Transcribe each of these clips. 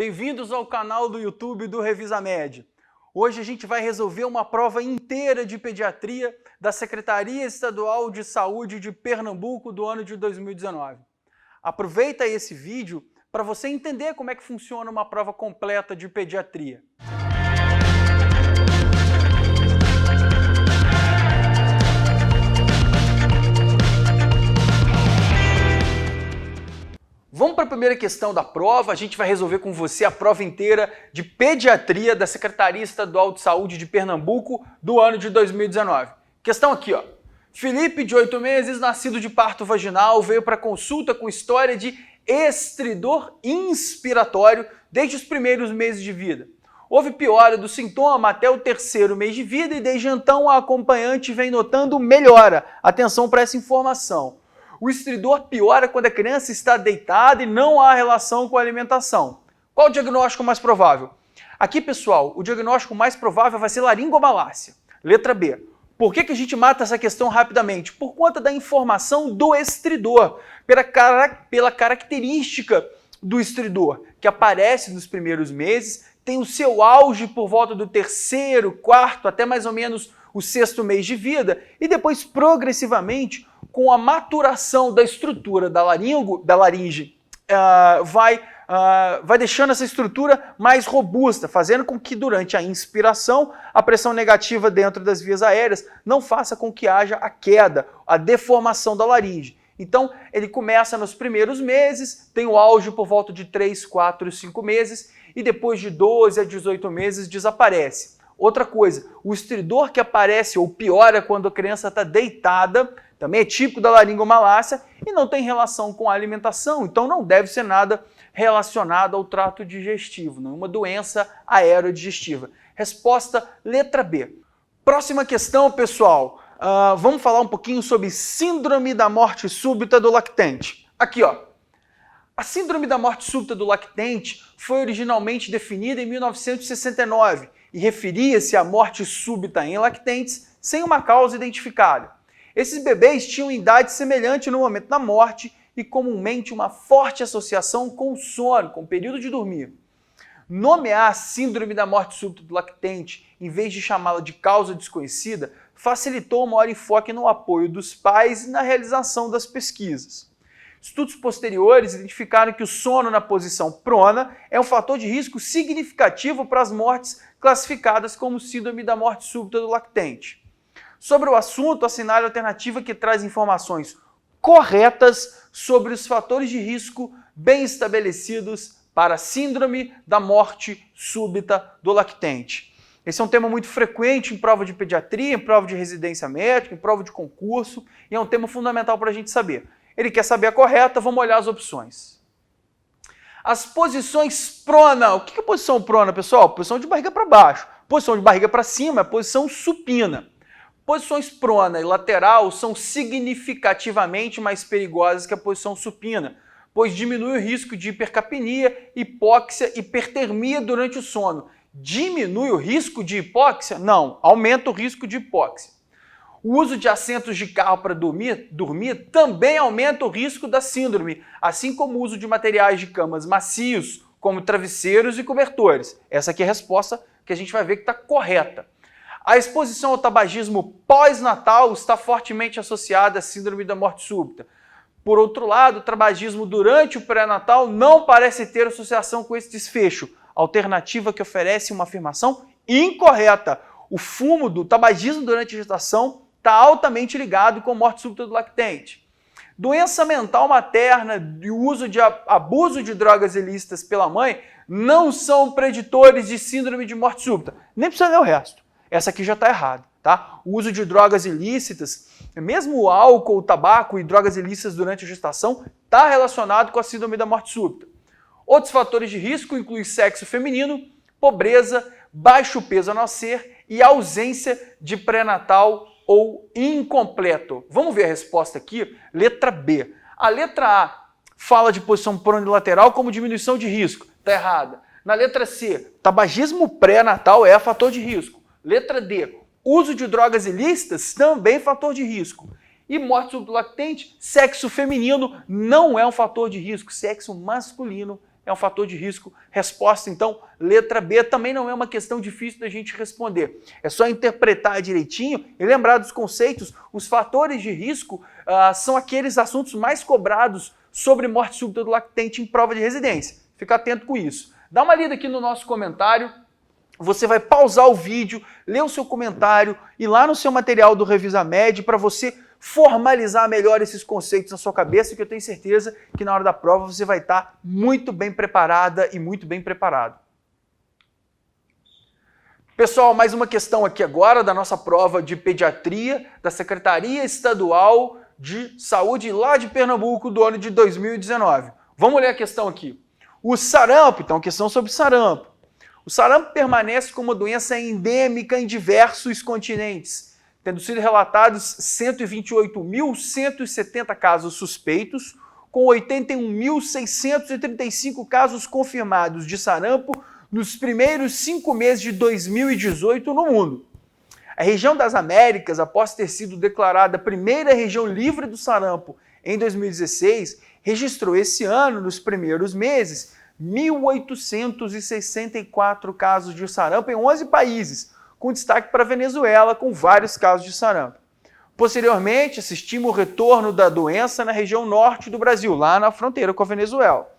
Bem-vindos ao canal do YouTube do Revisamed. Hoje a gente vai resolver uma prova inteira de pediatria da Secretaria Estadual de Saúde de Pernambuco do ano de 2019. Aproveita esse vídeo para você entender como é que funciona uma prova completa de pediatria. Vamos para a primeira questão da prova. A gente vai resolver com você a prova inteira de pediatria da Secretaria Estadual de Saúde de Pernambuco do ano de 2019. Questão aqui, ó. Felipe, de 8 meses, nascido de parto vaginal, veio para consulta com história de estridor inspiratório desde os primeiros meses de vida. Houve piora do sintoma até o 3º mês de vida e desde então a acompanhante vem notando melhora. Atenção para essa informação. O estridor piora quando a criança está deitada e não há relação com a alimentação. Qual o diagnóstico mais provável? Aqui, pessoal, o diagnóstico mais provável vai ser laringomalácia. Letra B. Por que a gente mata essa questão rapidamente? Por conta da informação do estridor, pela característica do estridor, que aparece nos primeiros meses, tem o seu auge por volta do 3º, 4º, até mais ou menos o 6º mês de vida, e depois, progressivamente, com a maturação da estrutura da laringe, vai deixando essa estrutura mais robusta, fazendo com que durante a inspiração a pressão negativa dentro das vias aéreas não faça com que haja a queda, a deformação da laringe. Então, ele começa nos primeiros meses, tem o auge por volta de 3, 4, 5 meses e depois de 12 a 18 meses desaparece. Outra coisa, o estridor que aparece ou piora quando a criança está deitada, também é típico da laringomalácia e não tem relação com a alimentação, então não deve ser nada relacionado ao trato digestivo, nenhuma doença aerodigestiva. Resposta letra B. Próxima questão, pessoal. Vamos falar um pouquinho sobre síndrome da morte súbita do lactente. Aqui, ó. A síndrome da morte súbita do lactente foi originalmente definida em 1969 e referia-se à morte súbita em lactentes sem uma causa identificada. Esses bebês tinham idade semelhante no momento da morte e comumente uma forte associação com o sono, com o período de dormir. Nomear a síndrome da morte súbita do lactente, em vez de chamá-la de causa desconhecida, facilitou o maior enfoque no apoio dos pais e na realização das pesquisas. Estudos posteriores identificaram que o sono na posição prona é um fator de risco significativo para as mortes classificadas como síndrome da morte súbita do lactente. Sobre o assunto, assinale a alternativa que traz informações corretas sobre os fatores de risco bem estabelecidos para a síndrome da morte súbita do lactente. Esse é um tema muito frequente em prova de pediatria, em prova de residência médica, em prova de concurso, e é um tema fundamental para a gente saber. Ele quer saber a correta, vamos olhar as opções. As posições prona. O que é posição prona, pessoal? Posição de barriga para baixo. Posição de barriga para cima é posição supina. Posições prona e lateral são significativamente mais perigosas que a posição supina, pois diminui o risco de hipercapnia, hipóxia e hipertermia durante o sono. Diminui o risco de hipóxia? Não, aumenta o risco de hipóxia. O uso de assentos de carro para dormir também aumenta o risco da síndrome, assim como o uso de materiais de camas macios, como travesseiros e cobertores. Essa aqui é a resposta que a gente vai ver que está correta. A exposição ao tabagismo pós-natal está fortemente associada à síndrome da morte súbita. Por outro lado, o tabagismo durante o pré-natal não parece ter associação com esse desfecho, alternativa que oferece uma afirmação incorreta. O fumo do tabagismo durante a gestação está altamente ligado com a morte súbita do lactente. Doença mental materna e o uso de abuso de drogas ilícitas pela mãe não são preditores de síndrome de morte súbita. Nem precisa ler o resto. Essa aqui já está errada, tá? O uso de drogas ilícitas, mesmo o álcool, o tabaco e drogas ilícitas durante a gestação, está relacionado com a síndrome da morte súbita. Outros fatores de risco incluem sexo feminino, pobreza, baixo peso ao nascer e ausência de pré-natal ou incompleto. Vamos ver a resposta aqui? Letra B. A letra A fala de posição pronilateral como diminuição de risco. Está errada. Na letra C, tabagismo pré-natal é fator de risco. Letra D, uso de drogas ilícitas também fator de risco. E morte súbita do lactente, sexo feminino não é um fator de risco, sexo masculino é é um fator de risco. Resposta, então, letra B, também não é uma questão difícil da gente responder. É só interpretar direitinho e lembrar dos conceitos. Os fatores de risco são aqueles assuntos mais cobrados sobre morte súbita do lactente em prova de residência. Fica atento com isso. Dá uma lida aqui no nosso comentário. Você vai pausar o vídeo, ler o seu comentário e lá no seu material do Revisa Med para você formalizar melhor esses conceitos na sua cabeça, que eu tenho certeza que na hora da prova você vai estar muito bem preparada e muito bem preparado. Pessoal, mais uma questão aqui agora da nossa prova de pediatria da Secretaria Estadual de Saúde lá de Pernambuco do ano de 2019. Vamos ler a questão aqui. O sarampo, então, questão sobre sarampo. O sarampo permanece como doença endêmica em diversos continentes, tendo sido relatados 128.170 casos suspeitos, com 81.635 casos confirmados de sarampo nos primeiros 5 meses de 2018 no mundo. A região das Américas, após ter sido declarada a primeira região livre do sarampo em 2016, registrou esse ano, nos primeiros meses, 1.864 casos de sarampo em 11 países, com destaque para a Venezuela, com vários casos de sarampo. Posteriormente, assistimos o retorno da doença na região norte do Brasil, lá na fronteira com a Venezuela,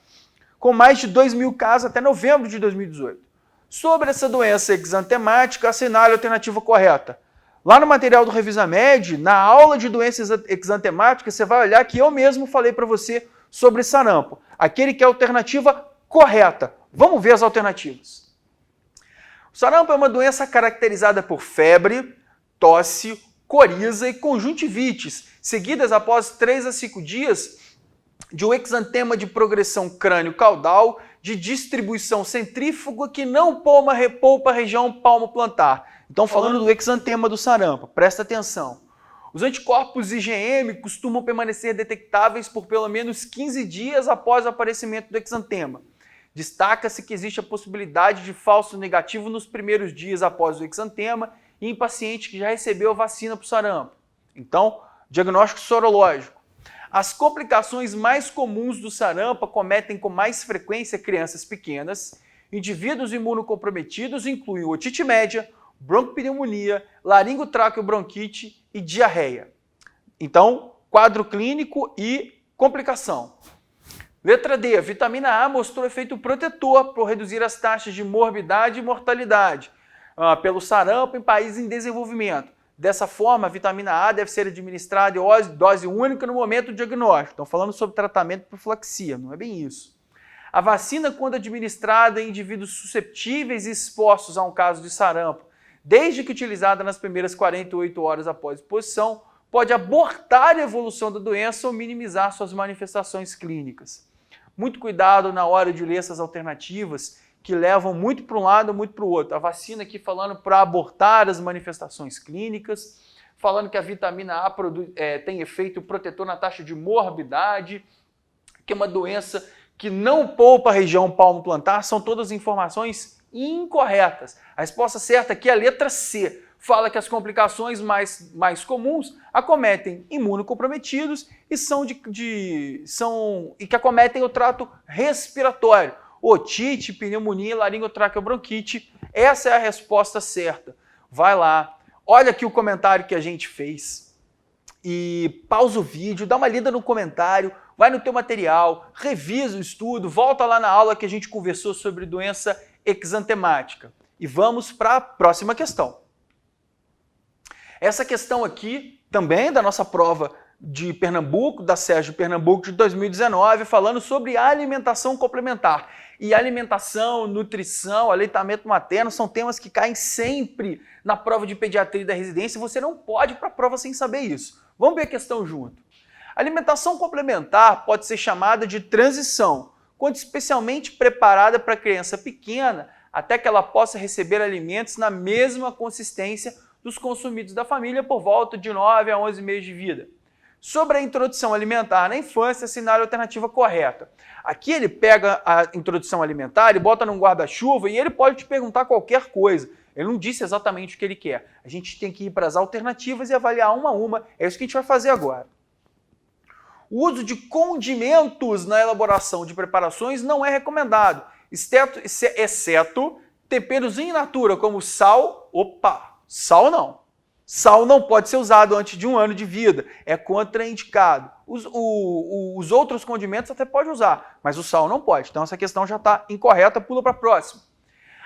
com mais de 2.000 casos até novembro de 2018. Sobre essa doença exantemática, assinale a alternativa correta. Lá no material do Revisa Med, na aula de doenças exantemáticas, você vai olhar que eu mesmo falei para você sobre sarampo. Aquele que é a alternativa correta. Vamos ver as alternativas. O sarampo é uma doença caracterizada por febre, tosse, coriza e conjuntivites, seguidas após 3 a 5 dias de um exantema de progressão crânio-caudal de distribuição centrífuga que não poupa a região palmo-plantar. Então, falando do exantema do sarampo, presta atenção. Os anticorpos IgM costumam permanecer detectáveis por pelo menos 15 dias após o aparecimento do exantema. Destaca-se que existe a possibilidade de falso negativo nos primeiros dias após o exantema e em paciente que já recebeu a vacina para o sarampo. Então, diagnóstico sorológico. As complicações mais comuns do sarampo acometem com mais frequência crianças pequenas. Indivíduos imunocomprometidos incluem otite média, broncopneumonia, laringotraqueobronquite e diarreia. Então, quadro clínico e complicação. Letra D. A vitamina A mostrou efeito protetor por reduzir as taxas de morbidade e mortalidade pelo sarampo em países em desenvolvimento. Dessa forma, a vitamina A deve ser administrada em dose única no momento do diagnóstico. Estão falando sobre tratamento de profilaxia, não é bem isso. A vacina, quando administrada em indivíduos susceptíveis e expostos a um caso de sarampo, desde que utilizada nas primeiras 48 horas após exposição, pode abortar a evolução da doença ou minimizar suas manifestações clínicas. Muito cuidado na hora de ler essas alternativas, que levam muito para um lado, muito para o outro. A vacina aqui falando para abortar as manifestações clínicas, falando que a vitamina A tem efeito protetor na taxa de morbidade, que é uma doença que não poupa a região palmo-plantar, são todas informações incorretas. A resposta certa aqui é a letra C. Fala que as complicações mais comuns acometem imunocomprometidos e que acometem o trato respiratório. Otite, pneumonia, laringotraqueobronquite. Essa é a resposta certa. Vai lá, olha aqui o comentário que a gente fez e pausa o vídeo, dá uma lida no comentário, vai no teu material, revisa o estudo, volta lá na aula que a gente conversou sobre doença exantemática. E vamos para a próxima questão. Essa questão aqui também da nossa prova de Pernambuco, da SERJ Pernambuco de 2019, falando sobre alimentação complementar. E alimentação, nutrição, aleitamento materno são temas que caem sempre na prova de pediatria da residência e você não pode ir para a prova sem saber isso. Vamos ver a questão junto. Alimentação complementar pode ser chamada de transição, quando especialmente preparada para criança pequena, até que ela possa receber alimentos na mesma consistência dos consumidos da família por volta de 9 a 11 meses de vida. Sobre a introdução alimentar na infância, assinale a alternativa correta. Aqui ele pega a introdução alimentar e bota num guarda-chuva e ele pode te perguntar qualquer coisa. Ele não disse exatamente o que ele quer. A gente tem que ir para as alternativas e avaliar uma a uma. É isso que a gente vai fazer agora. O uso de condimentos na elaboração de preparações não é recomendado, exceto temperos in natura, como sal. Opa, sal não. Sal não pode ser usado antes de 1 ano de vida, é contraindicado. Os outros condimentos até pode usar, mas o sal não pode. Então essa questão já está incorreta, pula para a próxima.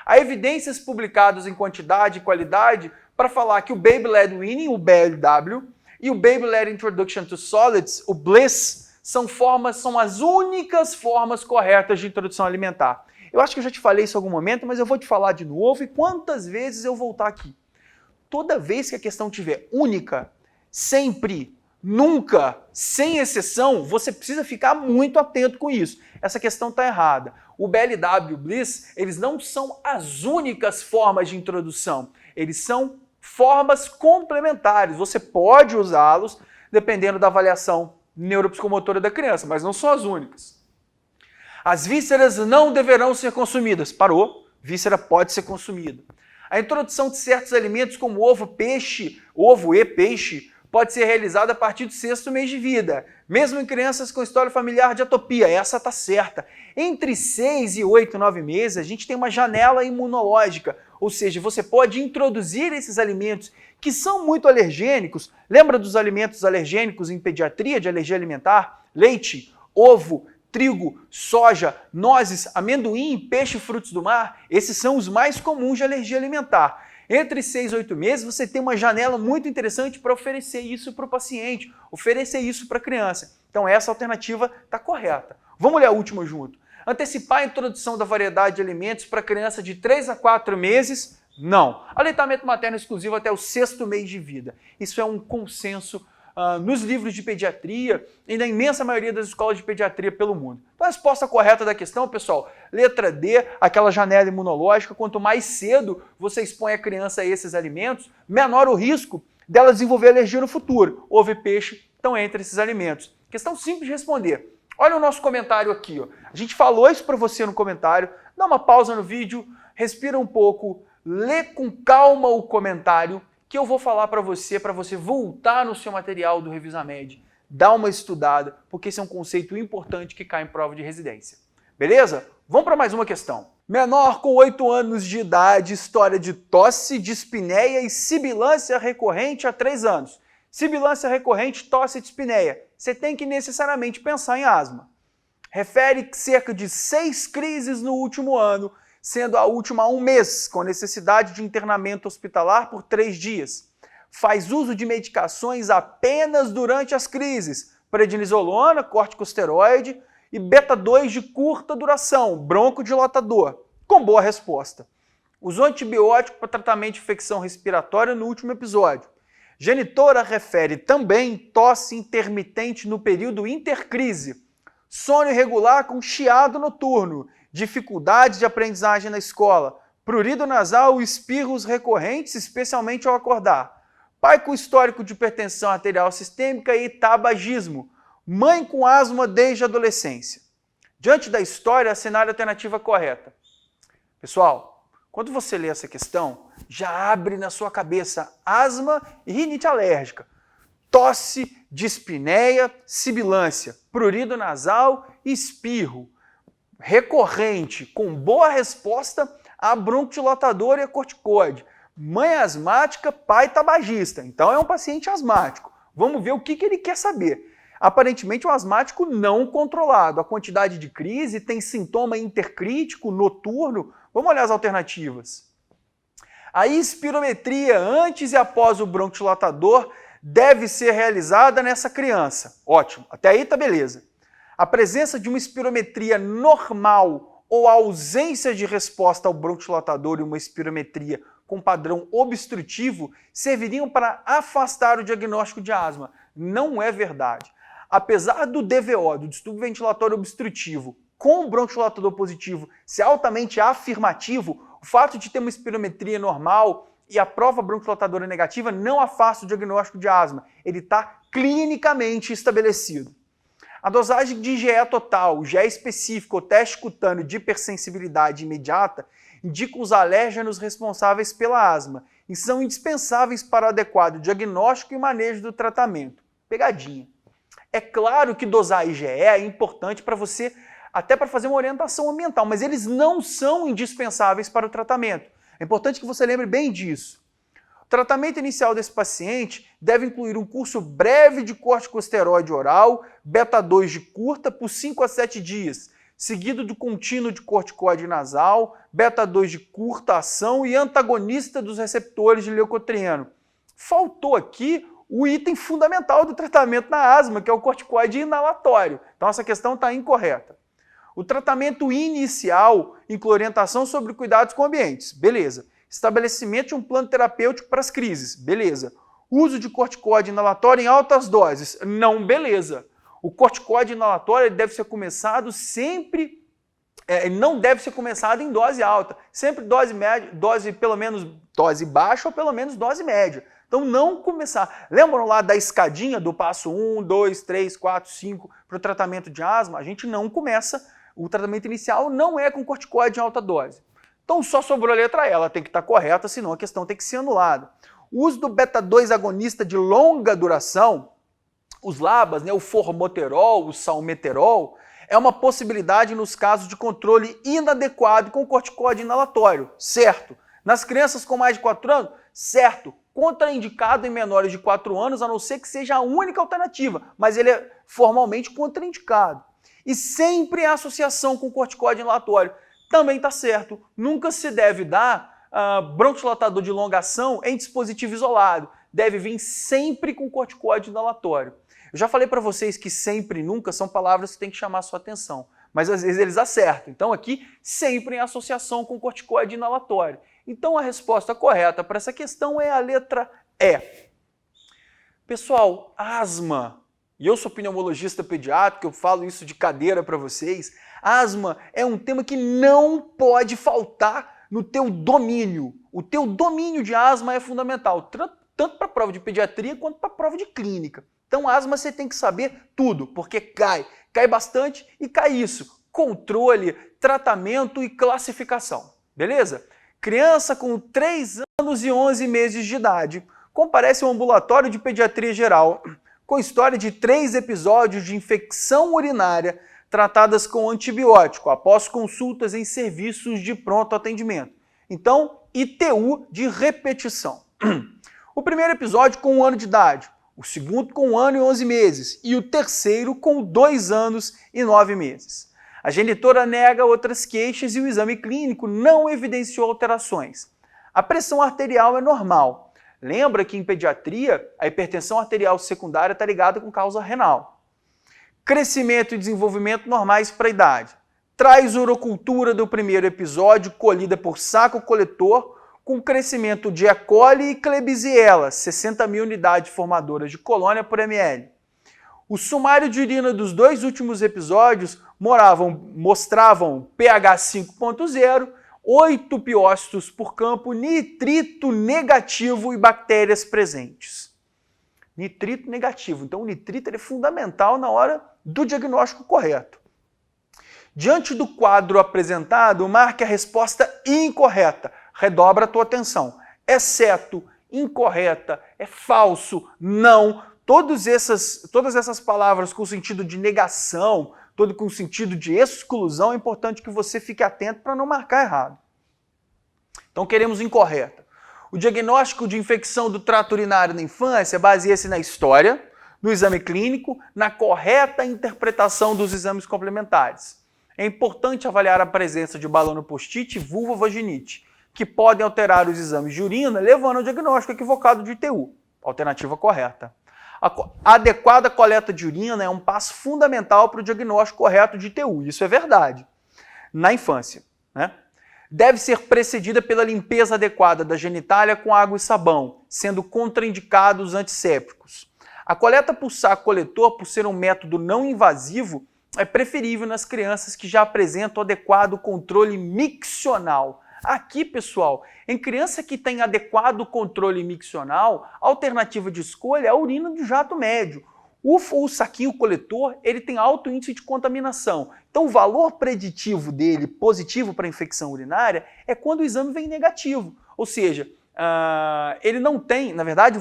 Há evidências publicadas em quantidade e qualidade para falar que o Baby Led Weaning, o BLW, e o Baby Led Introduction to Solids, o BLISS, são as únicas formas corretas de introdução alimentar. Eu acho que eu já te falei isso em algum momento, mas eu vou te falar de novo e quantas vezes eu voltar aqui. Toda vez que a questão tiver única, sempre, nunca, sem exceção, você precisa ficar muito atento com isso. Essa questão está errada. O BLW e o BLISS, eles não são as únicas formas de introdução. Eles são formas complementares. Você pode usá-los dependendo da avaliação neuropsicomotora da criança, mas não são as únicas. As vísceras não deverão ser consumidas. Parou. Víscera pode ser consumida. A introdução de certos alimentos como ovo e peixe, pode ser realizada a partir do 6º mês de vida, mesmo em crianças com história familiar de atopia. Essa está certa. Entre 6 e 8, 9 meses, a gente tem uma janela imunológica, ou seja, você pode introduzir esses alimentos que são muito alergênicos. Lembra dos alimentos alergênicos em pediatria, de alergia alimentar? Leite, ovo, trigo, soja, nozes, amendoim, peixe e frutos do mar, esses são os mais comuns de alergia alimentar. Entre 6 e 8 meses, você tem uma janela muito interessante para oferecer isso para o paciente, oferecer isso para a criança. Então essa alternativa está correta. Vamos ler a última junto. Antecipar a introdução da variedade de alimentos para criança de 3 a 4 meses? Não. Aleitamento materno exclusivo até o 6º mês de vida. Isso é um consenso nos livros de pediatria e na imensa maioria das escolas de pediatria pelo mundo. Então a resposta correta da questão, pessoal, letra D, aquela janela imunológica, quanto mais cedo você expõe a criança a esses alimentos, menor o risco dela desenvolver alergia no futuro. Ovo e peixe estão entre esses alimentos. Questão simples de responder. Olha o nosso comentário aqui. Ó. A gente falou isso para você no comentário, dá uma pausa no vídeo, respira um pouco, lê com calma o comentário, que eu vou falar para você voltar no seu material do Revisamed, dar uma estudada, porque esse é um conceito importante que cai em prova de residência. Beleza? Vamos para mais uma questão. Menor com 8 anos de idade, história de tosse, dispneia e sibilância recorrente há 3 anos. Sibilância recorrente, tosse e dispneia. Você tem que necessariamente pensar em asma. Refere cerca de 6 crises no último ano, sendo a última há 1 mês, com necessidade de internamento hospitalar por 3 dias. Faz uso de medicações apenas durante as crises, prednisolona, corticosteroide e beta-2 de curta duração, broncodilatador, com boa resposta. Usou antibiótico para tratamento de infecção respiratória no último episódio. Genitora refere também tosse intermitente no período intercrise, sono irregular com chiado noturno, dificuldade de aprendizagem na escola, prurido nasal e espirros recorrentes, especialmente ao acordar. Pai com histórico de hipertensão arterial sistêmica e tabagismo. Mãe com asma desde a adolescência. Diante da história, assinale a alternativa correta. Pessoal, quando você lê essa questão, já abre na sua cabeça asma e rinite alérgica, tosse, dispneia, sibilância, prurido nasal e espirro. Recorrente, com boa resposta a broncodilatador e a corticoide. Mãe asmática, pai tabagista. Então é um paciente asmático. Vamos ver o que ele quer saber. Aparentemente um asmático não controlado. A quantidade de crise tem sintoma intercrítico, noturno. Vamos olhar as alternativas. A espirometria antes e após o broncodilatador deve ser realizada nessa criança. Ótimo, até aí tá beleza. A presença de uma espirometria normal ou a ausência de resposta ao broncodilatador e uma espirometria com padrão obstrutivo serviriam para afastar o diagnóstico de asma. Não é verdade. Apesar do DVO, do distúrbio ventilatório obstrutivo, com o broncodilatador positivo ser altamente afirmativo, o fato de ter uma espirometria normal e a prova broncodilatadora negativa não afasta o diagnóstico de asma. Ele está clinicamente estabelecido. A dosagem de IgE total, IgE específico ou teste cutâneo de hipersensibilidade imediata indicam os alérgenos responsáveis pela asma e são indispensáveis para o adequado diagnóstico e manejo do tratamento. Pegadinha. É claro que dosar IgE é importante para você, até para fazer uma orientação ambiental, mas eles não são indispensáveis para o tratamento. É importante que você lembre bem disso. O tratamento inicial desse paciente deve incluir um curso breve de corticosteroide oral, beta-2 de curta, por 5 a 7 dias, seguido do contínuo de corticoide nasal, beta-2 de curta ação e antagonista dos receptores de leucotrieno. Faltou aqui o item fundamental do tratamento na asma, que é o corticoide inalatório. Então essa questão está incorreta. O tratamento inicial inclui orientação sobre cuidados com ambientes, beleza. Estabelecimento de um plano terapêutico para as crises, beleza. Uso de corticoide inalatório em altas doses, não, beleza. O corticoide inalatório deve ser começado sempre, não deve ser começado em dose alta, sempre dose média, pelo menos dose baixa ou pelo menos dose média. Então não começar. Lembram lá da escadinha do passo 1, 2, 3, 4, 5 para o tratamento de asma? A gente não começa, o tratamento inicial não é com corticoide em alta dose. Então só sobrou a letra E, ela tem que estar correta, senão a questão tem que ser anulada. O uso do beta-2 agonista de longa duração, os LABAs, o formoterol, o salmeterol, é uma possibilidade nos casos de controle inadequado com corticoide inalatório, certo? Nas crianças com mais de 4 anos, certo. Contraindicado em menores de 4 anos, a não ser que seja a única alternativa, mas ele é formalmente contraindicado. E sempre em associação com corticoide inalatório. Também está certo, nunca se deve dar bronquidilatador de longa ação em dispositivo isolado. Deve vir sempre com corticoide inalatório. Eu já falei para vocês que sempre e nunca são palavras que tem que chamar a sua atenção, mas às vezes eles acertam. Então aqui, sempre em associação com corticoide inalatório. Então a resposta correta para essa questão é a letra E. Pessoal, asma, e eu sou pneumologista pediátrico, eu falo isso de cadeira para vocês, asma é um tema que não pode faltar no teu domínio. O teu domínio de asma é fundamental, tanto para a prova de pediatria quanto para a prova de clínica. Então, asma você tem que saber tudo, porque cai bastante e cai isso. Controle, tratamento e classificação, beleza? Criança com 3 anos e 11 meses de idade comparece ao ambulatório de pediatria geral com história de 3 episódios de infecção urinária tratadas com antibiótico após consultas em serviços de pronto atendimento. Então, ITU de repetição. O primeiro episódio com 1 ano de idade, o segundo com 1 ano e 11 meses e o terceiro com 2 anos e 9 meses. A genitora nega outras queixas e o exame clínico não evidenciou alterações. A pressão arterial é normal. Lembra que em pediatria a hipertensão arterial secundária está ligada com causa renal. Crescimento e desenvolvimento normais para a idade. Traz urocultura do primeiro episódio colhida por saco coletor com crescimento de E. coli e Klebsiella, 60 mil unidades formadoras de colônia por ml. O sumário de urina dos 2 últimos episódios mostravam pH 5.0, 8 piócitos por campo, nitrito negativo e bactérias presentes. Nitrito negativo. Então o nitrito é fundamental na hora do diagnóstico correto. Diante do quadro apresentado, marque a resposta incorreta. Redobra a tua atenção. Exceto, incorreta, é falso, não. Todas essas palavras com sentido de negação, todo com sentido de exclusão, é importante que você fique atento para não marcar errado. Então queremos incorreta. O diagnóstico de infecção do trato urinário na infância baseia-se na história, no exame clínico, na correta interpretação dos exames complementares. É importante avaliar a presença de balonopostite e vulvovaginite, que podem alterar os exames de urina, levando ao diagnóstico equivocado de ITU. Alternativa correta. A adequada coleta de urina é um passo fundamental para o diagnóstico correto de ITU. Isso é verdade. Na infância, deve ser precedida pela limpeza adequada da genitália com água e sabão, sendo contraindicados antissépticos. A coleta por saco coletor, por ser um método não invasivo, é preferível nas crianças que já apresentam adequado controle miccional. Aqui, pessoal, em criança que tem adequado controle miccional, a alternativa de escolha é a urina do jato médio. O saquinho coletor, ele tem alto índice de contaminação. Então, o valor preditivo dele, positivo para a infecção urinária, é quando o exame vem negativo. Ou seja, ele não tem, na verdade,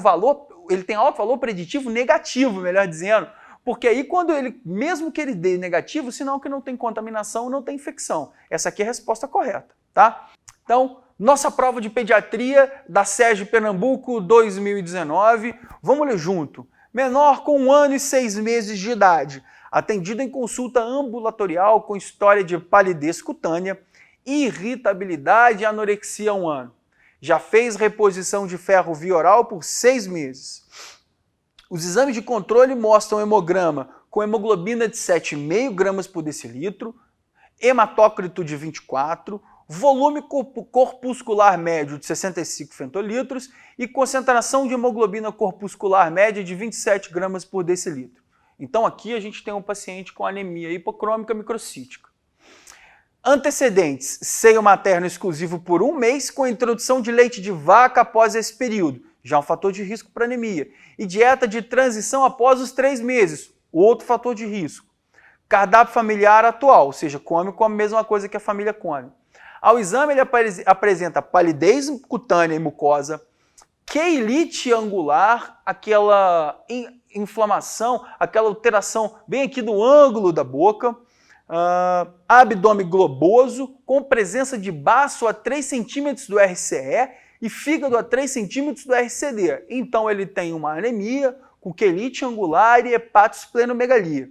ele tem alto valor preditivo negativo, melhor dizendo, Porque aí quando ele, mesmo que ele dê negativo, sinal que não tem contaminação, não tem infecção. Essa aqui é a resposta correta, tá? Então, nossa prova de pediatria da SESG Pernambuco 2019, vamos ler junto. Menor com 1 ano e 6 meses de idade, atendido em consulta ambulatorial com história de palidez cutânea, irritabilidade e anorexia há 1 ano. Já fez reposição de ferro via oral por 6 meses. Os exames de controle mostram hemograma com hemoglobina de 7,5 gramas por decilitro, hematócrito de 24, volume corpuscular médio de 65 femtolitros e concentração de hemoglobina corpuscular média de 27 gramas por decilitro. Então aqui a gente tem um paciente com anemia hipocrômica microcítica. Antecedentes: seio materno exclusivo por 1 mês com a introdução de leite de vaca após esse período, já um fator de risco para anemia, e dieta de transição após os 3 meses, outro fator de risco. Cardápio familiar atual, ou seja, come a mesma coisa que a família come. Ao exame ele apresenta palidez cutânea e mucosa, queilite angular, aquela inflamação, aquela alteração bem aqui do ângulo da boca, abdômen globoso, com presença de baço a 3 centímetros do RCE e fígado a 3 centímetros do RCD. Então ele tem uma anemia com queilite angular e hepatosplenomegalia.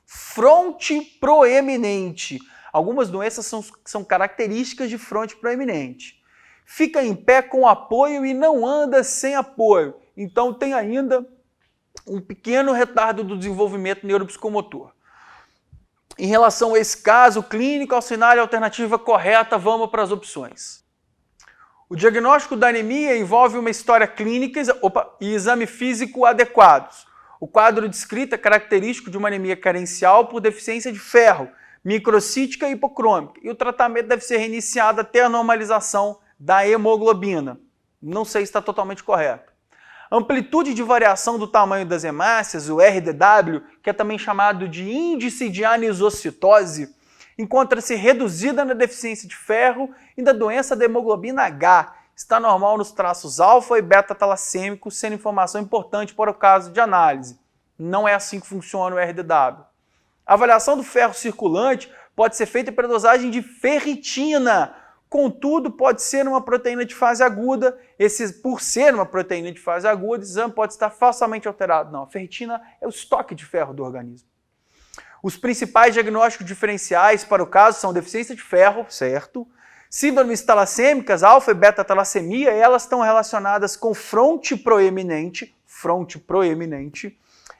Fronte proeminente. Algumas doenças são características de fronte proeminente. Fica em pé com apoio e não anda sem apoio. Então tem ainda um pequeno retardo do desenvolvimento neuropsicomotor. Em relação a esse caso clínico, ao sinal e alternativa correta, vamos para as opções. O diagnóstico da anemia envolve uma história clínica e exame físico adequados. O quadro descrito é característico de uma anemia carencial por deficiência de ferro, microcítica e hipocrômica, e o tratamento deve ser reiniciado até a normalização da hemoglobina. Não sei se está totalmente correto. Amplitude de variação do tamanho das hemácias, o RDW, que é também chamado de índice de anisocitose, encontra-se reduzida na deficiência de ferro e da doença da hemoglobina H. Está normal nos traços alfa e beta-talassêmicos, sendo informação importante para o caso de análise. Não é assim que funciona o RDW. A avaliação do ferro circulante pode ser feita pela dosagem de ferritina. Contudo, pode ser uma proteína de fase aguda. Por ser uma proteína de fase aguda, o exame pode estar falsamente alterado. Não, a ferritina é o estoque de ferro do organismo. Os principais diagnósticos diferenciais para o caso são deficiência de ferro, certo? Síndromes talassêmicas, alfa e beta-talassemia, elas estão relacionadas com fronte proeminente,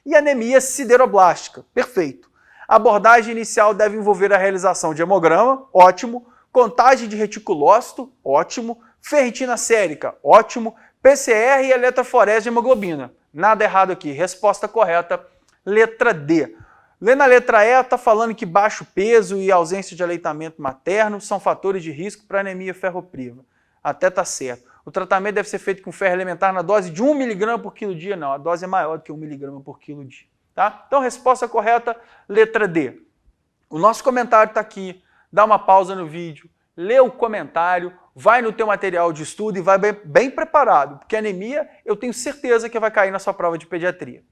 e anemia sideroblástica, perfeito. A abordagem inicial deve envolver a realização de hemograma, ótimo, contagem de reticulócito, ótimo, ferritina sérica, ótimo, PCR e eletroforese de hemoglobina. Nada errado aqui. Resposta correta, letra D. Lendo a letra E, está falando que baixo peso e ausência de aleitamento materno são fatores de risco para anemia ferropriva. Até está certo. O tratamento deve ser feito com ferro elementar na dose de 1 mg por quilo dia. Não, a dose é maior do que 1 mg por quilo dia. Tá? Então, resposta correta, letra D. O nosso comentário está aqui. Dá uma pausa no vídeo, lê o comentário, vai no teu material de estudo e vai bem preparado, porque anemia eu tenho certeza que vai cair na sua prova de pediatria.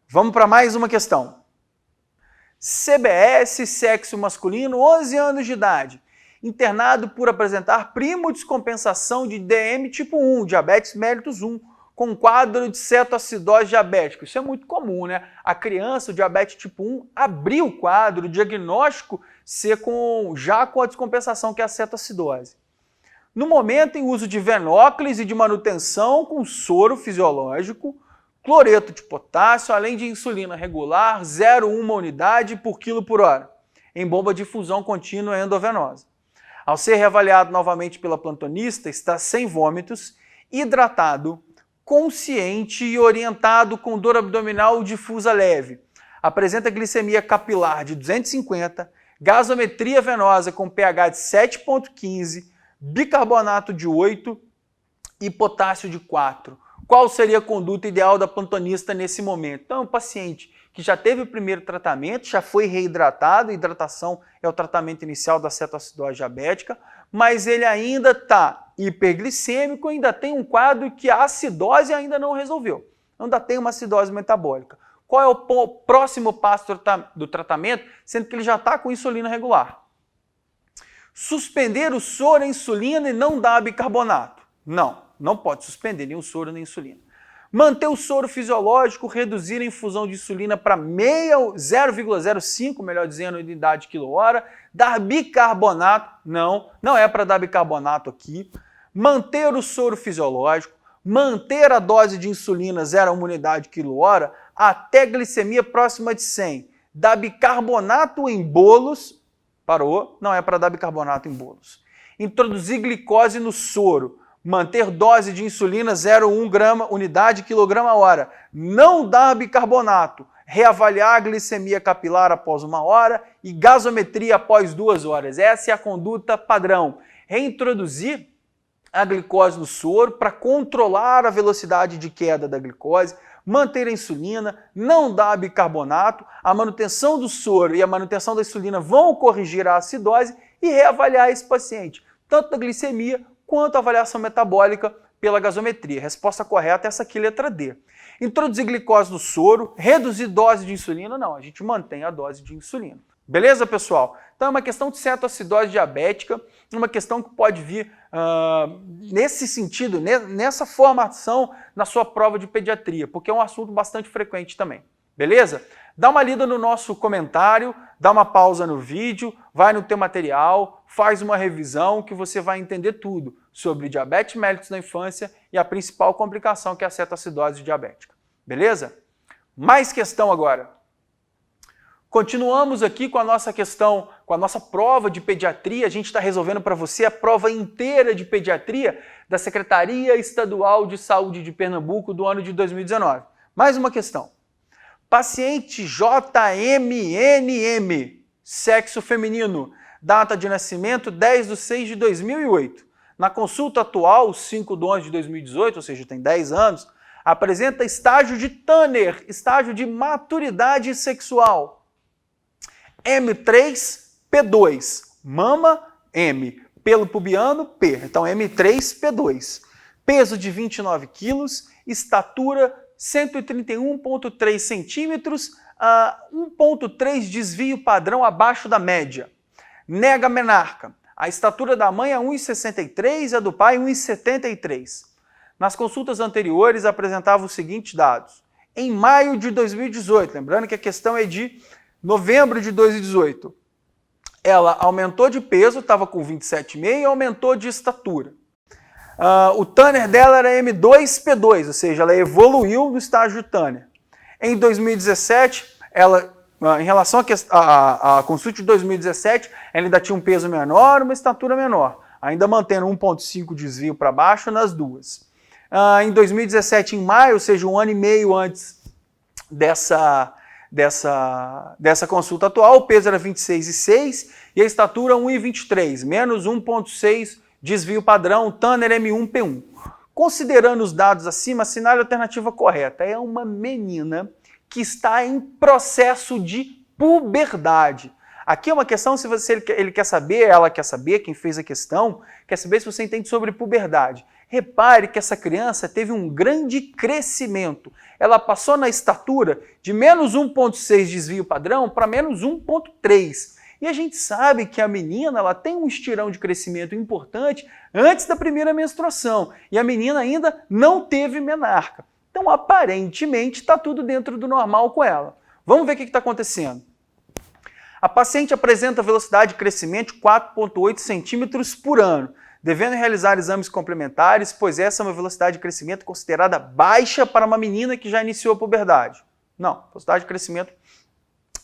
Vamos para mais uma questão. CBS, sexo masculino, 11 anos de idade, internado por apresentar primodescompensação de DM tipo 1, diabetes mellitus 1, com quadro de cetoacidose diabética. Isso é muito comum, né? A criança, o diabetes tipo 1, abriu o quadro, o diagnóstico ser já com a descompensação, que é a cetoacidose. No momento, em uso de venóclis e de manutenção com soro fisiológico, cloreto de potássio, além de insulina regular, 0,1 unidade por quilo por hora, em bomba de infusão contínua endovenosa. Ao ser reavaliado novamente pela plantonista, está sem vômitos, hidratado, consciente e orientado com dor abdominal difusa leve. Apresenta glicemia capilar de 250, gasometria venosa com pH de 7,15, bicarbonato de 8 e potássio de 4. Qual seria a conduta ideal da plantonista nesse momento? Então, é um paciente que já teve o primeiro tratamento, já foi reidratado, hidratação é o tratamento inicial da cetoacidose diabética, mas ele ainda está hiperglicêmico, ainda tem um quadro que a acidose ainda não resolveu, ainda tem uma acidose metabólica. Qual é o próximo passo do tratamento, sendo que ele já está com insulina regular? Suspender o soro, a insulina e não dar bicarbonato. Não pode suspender nem o soro nem a insulina. Manter o soro fisiológico, reduzir a infusão de insulina para 0,05, melhor dizendo, unidade quilo-hora. Dar bicarbonato, não é para dar bicarbonato aqui. Manter o soro fisiológico, manter a dose de insulina 0,1 unidade quilo-hora até glicemia próxima de 100. Dar bicarbonato em bolos, parou, não é para dar bicarbonato em bolos. Introduzir glicose no soro. Manter dose de insulina 0,1 unidade quilograma-hora. Não dar bicarbonato. Reavaliar a glicemia capilar após 1 hora e gasometria após 2 horas. Essa é a conduta padrão. Reintroduzir a glicose no soro para controlar a velocidade de queda da glicose, manter a insulina, não dar bicarbonato, a manutenção do soro e a manutenção da insulina vão corrigir a acidose e reavaliar esse paciente, tanto da glicemia quanto a avaliação metabólica pela gasometria. Resposta correta é essa aqui, letra D. Introduzir glicose no soro, reduzir dose de insulina, não, a gente mantém a dose de insulina. Beleza, pessoal? Então é uma questão de cetoacidose diabética, uma questão que pode vir nesse sentido, nessa formação na sua prova de pediatria, porque é um assunto bastante frequente também. Beleza? Dá uma lida no nosso comentário, dá uma pausa no vídeo, vai no teu material, faz uma revisão que você vai entender tudo sobre diabetes mellitus na infância e a principal complicação que é a cetoacidose diabética. Beleza? Mais questão agora. Continuamos aqui com a nossa questão, com a nossa prova de pediatria. A gente está resolvendo para você a prova inteira de pediatria da Secretaria Estadual de Saúde de Pernambuco do ano de 2019. Mais uma questão. Paciente JMNM, sexo feminino, data de nascimento 10/6/2008. Na consulta atual, 5/11/2018, ou seja, tem 10 anos, apresenta estágio de Tanner, estágio de maturidade sexual. M3, P2, mama, M, pelo pubiano, P, então M3, P2. Peso de 29 quilos, estatura 131,3 centímetros, 1,3 desvio padrão abaixo da média. Nega menarca, a estatura da mãe é 1,63 e a do pai 1,73. Nas consultas anteriores apresentava os seguintes dados. Em maio de 2018, lembrando que a questão é de novembro de 2018, ela aumentou de peso, estava com 27,5 e aumentou de estatura. O Tanner dela era M2P2, ou seja, ela evoluiu no estágio Tanner. Em 2017, ela, em relação à consulta de 2017, ela ainda tinha um peso menor, uma estatura menor, ainda mantendo 1,5 desvio para baixo nas duas. Em 2017, em maio, ou seja, 1 ano e meio antes dessa consulta atual, o peso era 26,6 e a estatura 1,23, menos 1,6 desvio padrão, Tanner M1P1. Considerando os dados acima, assinale a alternativa correta. É uma menina que está em processo de puberdade. Aqui é uma questão, se ele quer saber, ela quer saber, quem fez a questão, quer saber se você entende sobre puberdade. Repare que essa criança teve um grande crescimento. Ela passou na estatura de menos 1,6 desvio padrão para menos 1,3. E a gente sabe que a menina ela tem um estirão de crescimento importante antes da primeira menstruação. E a menina ainda não teve menarca. Então, aparentemente, está tudo dentro do normal com ela. Vamos ver o que está acontecendo. A paciente apresenta velocidade de crescimento de 4,8 centímetros por ano, devendo realizar exames complementares, pois essa é uma velocidade de crescimento considerada baixa para uma menina que já iniciou a puberdade. Não, velocidade de crescimento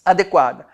adequada.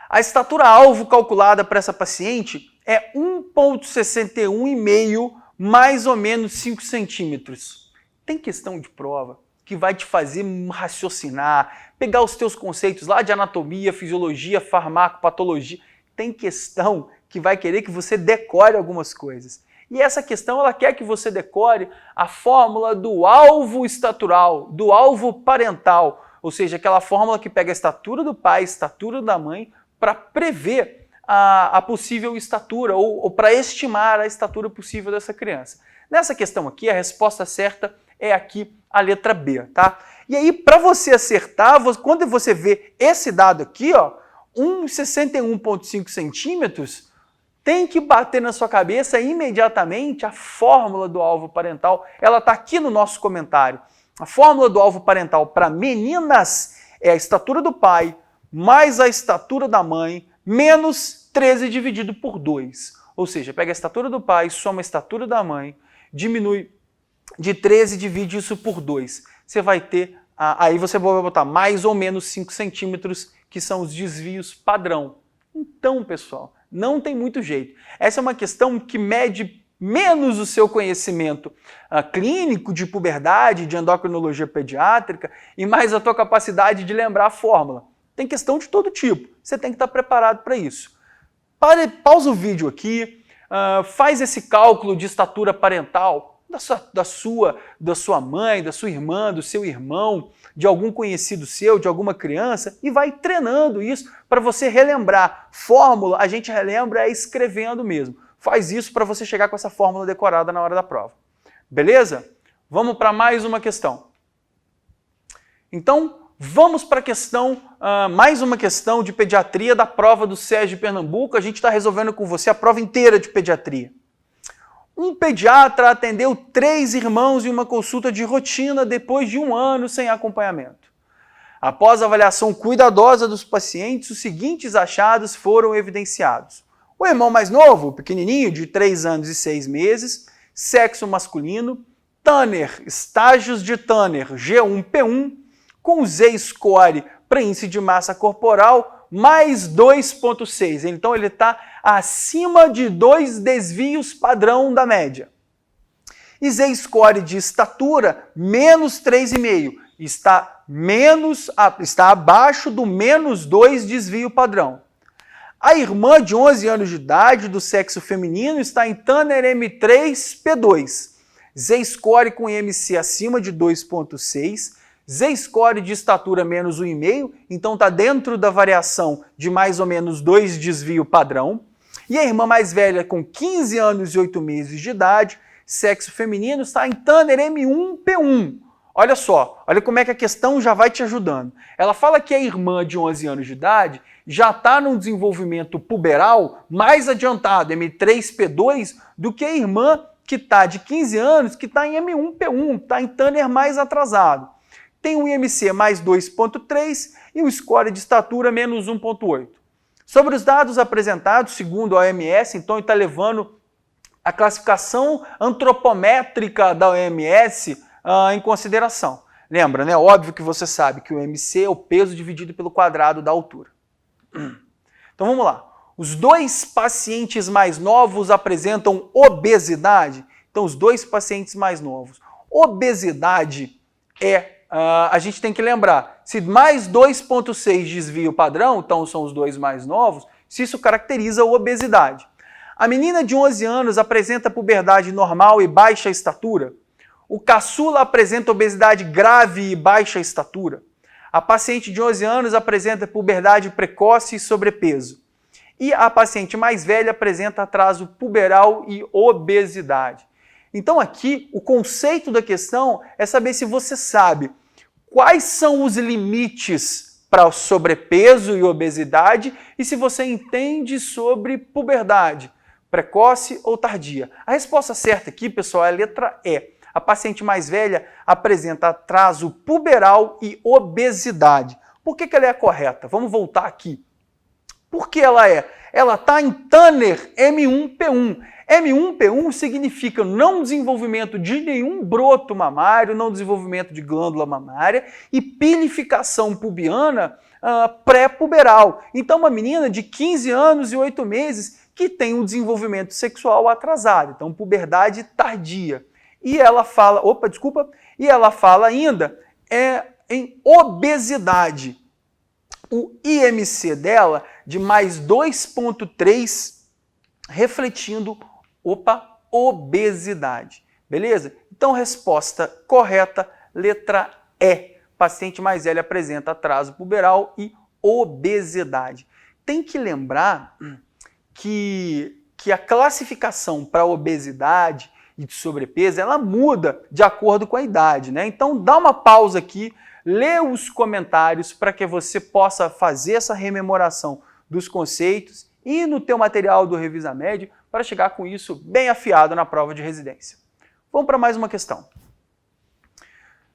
A estatura-alvo calculada para essa paciente é 1,61,5, mais ou menos 5 centímetros. Tem questão de prova que vai te fazer raciocinar, pegar os teus conceitos lá de anatomia, fisiologia, farmacopatologia. Tem questão que vai querer que você decore algumas coisas. E essa questão ela quer que você decore a fórmula do alvo estatural, do alvo parental, ou seja, aquela fórmula que pega a estatura do pai, a estatura da mãe, para prever a possível estatura ou para estimar a estatura possível dessa criança. Nessa questão aqui, a resposta certa é aqui a letra B, tá? E aí, para você acertar, quando você vê esse dado aqui, ó, 61,5 centímetros, tem que bater na sua cabeça imediatamente a fórmula do alvo parental. Ela está aqui no nosso comentário. A fórmula do alvo parental para meninas é a estatura do pai mais a estatura da mãe menos 13 dividido por 2. Ou seja, pega a estatura do pai, soma a estatura da mãe, diminui de 13 e divide isso por 2. Você vai ter, aí você vai botar mais ou menos 5 centímetros, que são os desvios padrão. Então, pessoal, não tem muito jeito. Essa é uma questão que mede menos o seu conhecimento clínico de puberdade, de endocrinologia pediátrica, e mais a tua capacidade de lembrar a fórmula. Tem questão de todo tipo. Você tem que estar preparado para isso. Pausa o vídeo aqui, faz esse cálculo de estatura parental da sua mãe, da sua irmã, do seu irmão, de algum conhecido seu, de alguma criança, e vai treinando isso para você relembrar. Fórmula, a gente relembra escrevendo mesmo. Faz isso para você chegar com essa fórmula decorada na hora da prova. Beleza? Vamos para mais uma questão. Então, vamos para a questão, mais uma questão de pediatria da prova do SES de Pernambuco. A gente está resolvendo com você a prova inteira de pediatria. Um pediatra atendeu 3 irmãos em uma consulta de rotina depois de 1 ano sem acompanhamento. Após a avaliação cuidadosa dos pacientes, os seguintes achados foram evidenciados. O irmão mais novo, pequenininho, de 3 anos e 6 meses, sexo masculino, Tanner, estágios de Tanner G1-P1, com Z-score para índice de massa corporal mais 2,6. Então ele está acima de 2 desvios padrão da média. E Z-score de estatura menos 3,5. Está abaixo do menos 2 desvio padrão. A irmã de 11 anos de idade do sexo feminino está em Tanner M3P2. Z-score com IMC acima de 2,6. Z-score de estatura menos 1,5, então está dentro da variação de mais ou menos 2 desvio padrão. E a irmã mais velha, com 15 anos e 8 meses de idade, sexo feminino, está em Tanner M1P1. Olha só, olha como é que a questão já vai te ajudando. Ela fala que a irmã de 11 anos de idade já está num desenvolvimento puberal mais adiantado, M3P2, do que a irmã que está de 15 anos, que está em M1P1, está em Tanner mais atrasado. Tem um IMC mais 2,3 e um score de estatura menos 1,8. Sobre os dados apresentados, segundo a OMS, então ele está levando a classificação antropométrica da OMS em consideração. Lembra, né? Óbvio que você sabe que o IMC é o peso dividido pelo quadrado da altura. Então vamos lá. Os 2 pacientes mais novos apresentam obesidade. Então os 2 pacientes mais novos. Obesidade a gente tem que lembrar, se mais 2,6 desvio padrão, então são os 2 mais novos, se isso caracteriza a obesidade. A menina de 11 anos apresenta puberdade normal e baixa estatura. O caçula apresenta obesidade grave e baixa estatura. A paciente de 11 anos apresenta puberdade precoce e sobrepeso. E a paciente mais velha apresenta atraso puberal e obesidade. Então aqui, o conceito da questão é saber se você sabe quais são os limites para o sobrepeso e obesidade e se você entende sobre puberdade, precoce ou tardia. A resposta certa aqui, pessoal, é a letra E. A paciente mais velha apresenta atraso puberal e obesidade. Por que ela é a correta? Vamos voltar aqui. Por que ela é? Ela está em Tanner M1P1. M1P1 significa não desenvolvimento de nenhum broto mamário, não desenvolvimento de glândula mamária e pilificação pubiana pré-puberal. Então, uma menina de 15 anos e 8 meses que tem um desenvolvimento sexual atrasado, então puberdade tardia. E ela fala, e ela fala ainda em obesidade. O IMC dela de mais 2,3, refletindo obesidade. Beleza? Então, resposta correta, letra E. Paciente mais velho apresenta atraso puberal e obesidade. Tem que lembrar que a classificação para obesidade e de sobrepeso, ela muda de acordo com a idade, né? Então, dá uma pausa aqui, lê os comentários para que você possa fazer essa rememoração dos conceitos e no teu material do Revisa Med para chegar com isso bem afiado na prova de residência. Vamos para mais uma questão.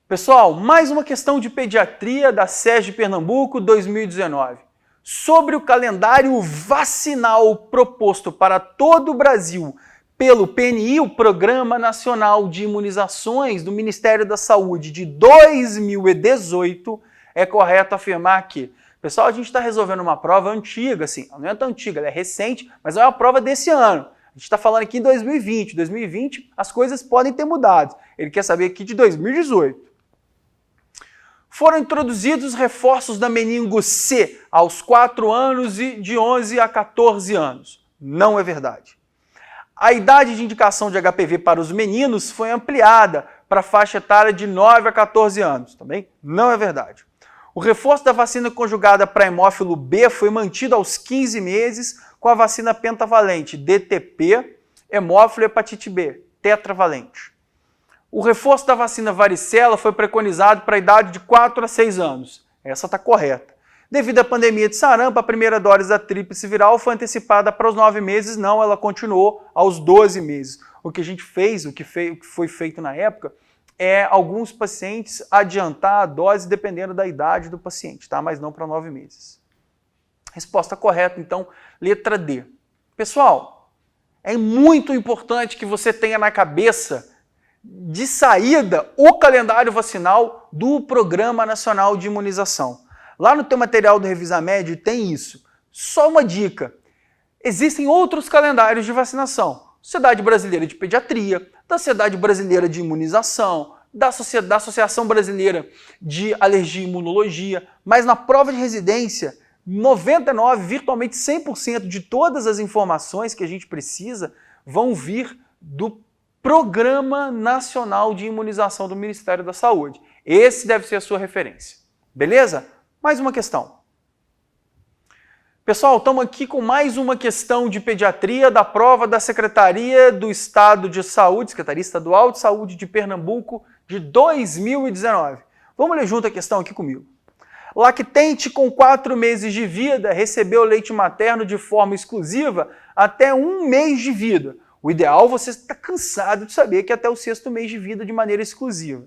Pessoal, mais uma questão de pediatria da SES de Pernambuco 2019. Sobre o calendário vacinal proposto para todo o Brasil pelo PNI, o Programa Nacional de Imunizações do Ministério da Saúde de 2018, é correto afirmar que, pessoal, a gente está resolvendo uma prova antiga, assim, não é tão antiga, ela é recente, mas é uma prova desse ano. A gente está falando aqui em 2020. 2020 as coisas podem ter mudado. Ele quer saber aqui de 2018. Foram introduzidos reforços da meningo C aos 4 anos e de 11 a 14 anos. Não é verdade. A idade de indicação de HPV para os meninos foi ampliada para a faixa etária de 9 a 14 anos. Também não é verdade. O reforço da vacina conjugada para hemófilo B foi mantido aos 15 meses com a vacina pentavalente DTP, hemófilo e hepatite B, tetravalente. O reforço da vacina varicela foi preconizado para a idade de 4 a 6 anos. Essa está correta. Devido à pandemia de sarampo, a primeira dose da tríplice viral foi antecipada para os 9 meses, não, ela continuou aos 12 meses. O que a gente fez, o que foi feito na época, é alguns pacientes adiantar a dose dependendo da idade do paciente, tá? Mas não para 9 meses. Resposta correta, então, letra D. Pessoal, é muito importante que você tenha na cabeça de saída o calendário vacinal do Programa Nacional de Imunização. Lá no teu material do Revisa Med tem isso. Só uma dica, existem outros calendários de vacinação. Sociedade Brasileira de Pediatria, da Sociedade Brasileira de Imunização, da Associação Brasileira de Alergia e Imunologia, mas na prova de residência, 99%, virtualmente 100% de todas as informações que a gente precisa vão vir do Programa Nacional de Imunização do Ministério da Saúde. Esse deve ser a sua referência. Beleza? Mais uma questão. Pessoal, estamos aqui com mais uma questão de pediatria da prova da Secretaria do Estado de Saúde, Secretaria Estadual de Saúde de Pernambuco, de 2019. Vamos ler junto a questão aqui comigo. Lactente com 4 meses de vida recebeu leite materno de forma exclusiva até 1 mês de vida. O ideal, você está cansado de saber que até o 6º mês de vida de maneira exclusiva.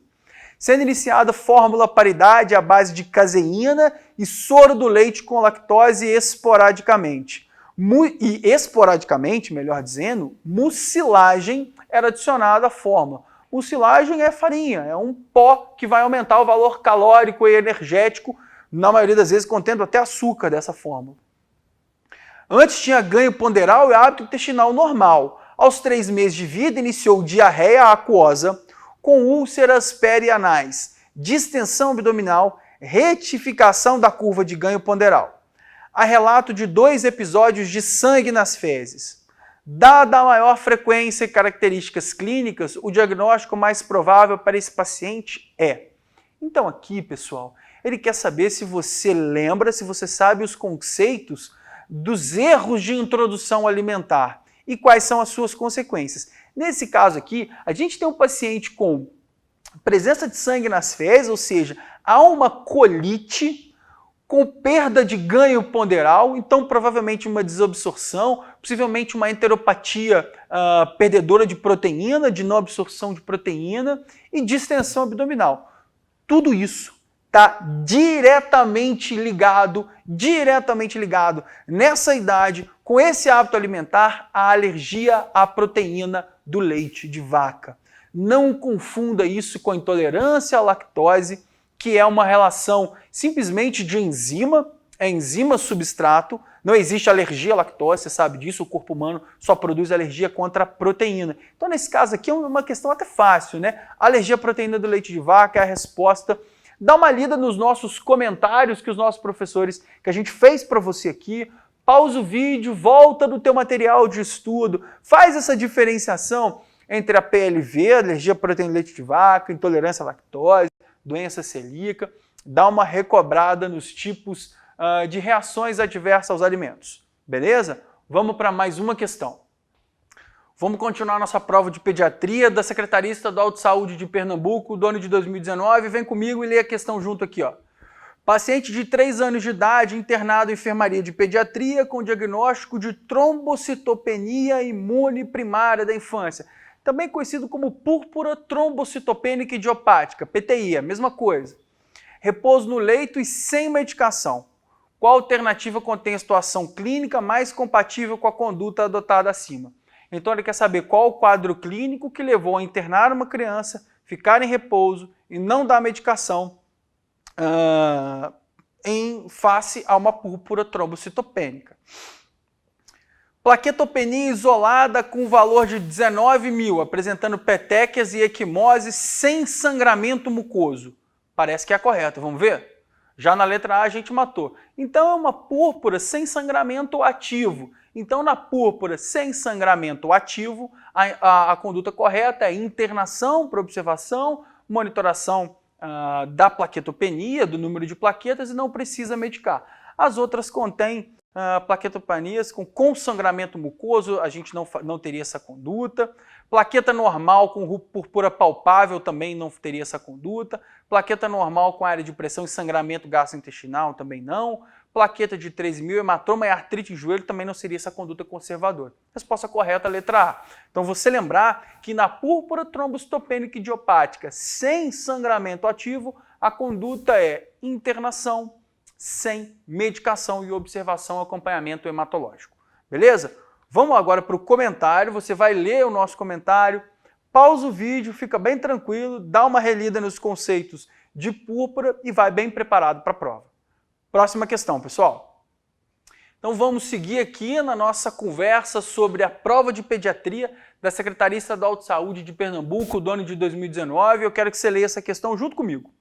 Sendo iniciada fórmula paridade à base de caseína e soro do leite com lactose esporadicamente. Melhor dizendo, mucilagem era adicionada à fórmula. Mucilagem é farinha, é um pó que vai aumentar o valor calórico e energético, na maioria das vezes contendo até açúcar dessa fórmula. Antes tinha ganho ponderal e hábito intestinal normal. Aos 3 meses de vida, iniciou diarreia aquosa, com úlceras perianais, distensão abdominal, retificação da curva de ganho ponderal. Há relato de 2 episódios de sangue nas fezes. Dada a maior frequência e características clínicas, o diagnóstico mais provável para esse paciente é. Então aqui, pessoal, ele quer saber se você lembra, se você sabe os conceitos dos erros de introdução alimentar e quais são as suas consequências. Nesse caso aqui, a gente tem um paciente com presença de sangue nas fezes, ou seja, há uma colite com perda de ganho ponderal, então provavelmente uma desobsorção, possivelmente uma enteropatia perdedora de proteína, de não absorção de proteína e distensão abdominal. Tudo isso está diretamente ligado nessa idade, com esse hábito alimentar, à alergia à proteína do leite de vaca. Não confunda isso com a intolerância à lactose, que é uma relação simplesmente de enzima, é enzima substrato, não existe alergia à lactose, você sabe disso, o corpo humano só produz alergia contra a proteína. Então, nesse caso aqui é uma questão até fácil, né? Alergia à proteína do leite de vaca é a resposta. Dá uma lida nos nossos comentários que os nossos professores, que a gente fez para você aqui, pausa o vídeo, volta no teu material de estudo, faz essa diferenciação entre a PLV, alergia à proteína do leite de vaca, intolerância à lactose, doença celíaca, dá uma recobrada nos tipos de reações adversas aos alimentos. Beleza? Vamos para mais uma questão. Vamos continuar nossa prova de pediatria da Secretaria Estadual de Saúde de Pernambuco, do ano de 2019. Vem comigo e lê a questão junto aqui, ó. Paciente de 3 anos de idade internado em enfermaria de pediatria com diagnóstico de trombocitopenia imune primária da infância, também conhecido como púrpura trombocitopênica idiopática, PTI, a mesma coisa. Repouso no leito e sem medicação. Qual alternativa contém a situação clínica mais compatível com a conduta adotada acima? Então ele quer saber qual o quadro clínico que levou a internar uma criança, ficar em repouso e não dar medicação em face a uma púrpura trombocitopênica. Plaquetopenia isolada com valor de 19.000, apresentando petequias e equimose sem sangramento mucoso. Parece que é correto, vamos ver? Já na letra A a gente matou. Então é uma púrpura sem sangramento ativo. Então na púrpura sem sangramento ativo, a conduta correta é internação para observação, monitoração da plaquetopenia, do número de plaquetas e não precisa medicar. As outras contêm plaquetopenias com sangramento mucoso, a gente não teria essa conduta. Plaqueta normal com púrpura palpável também não teria essa conduta. Plaqueta normal com área de pressão e sangramento gastrointestinal também não. Plaqueta de 3.000, hematoma e artrite em joelho também não seria essa conduta conservadora. Resposta correta, letra A. Então você lembrar que na púrpura trombocitopênica idiopática sem sangramento ativo, a conduta é internação sem medicação e observação e acompanhamento hematológico. Beleza? Vamos agora para o comentário, você vai ler o nosso comentário, pausa o vídeo, fica bem tranquilo, dá uma relida nos conceitos de púrpura e vai bem preparado para a prova. Próxima questão, pessoal. Então vamos seguir aqui na nossa conversa sobre a prova de pediatria da Secretaria Estadual de Saúde de Pernambuco, do ano de 2019. Eu quero que você leia essa questão junto comigo.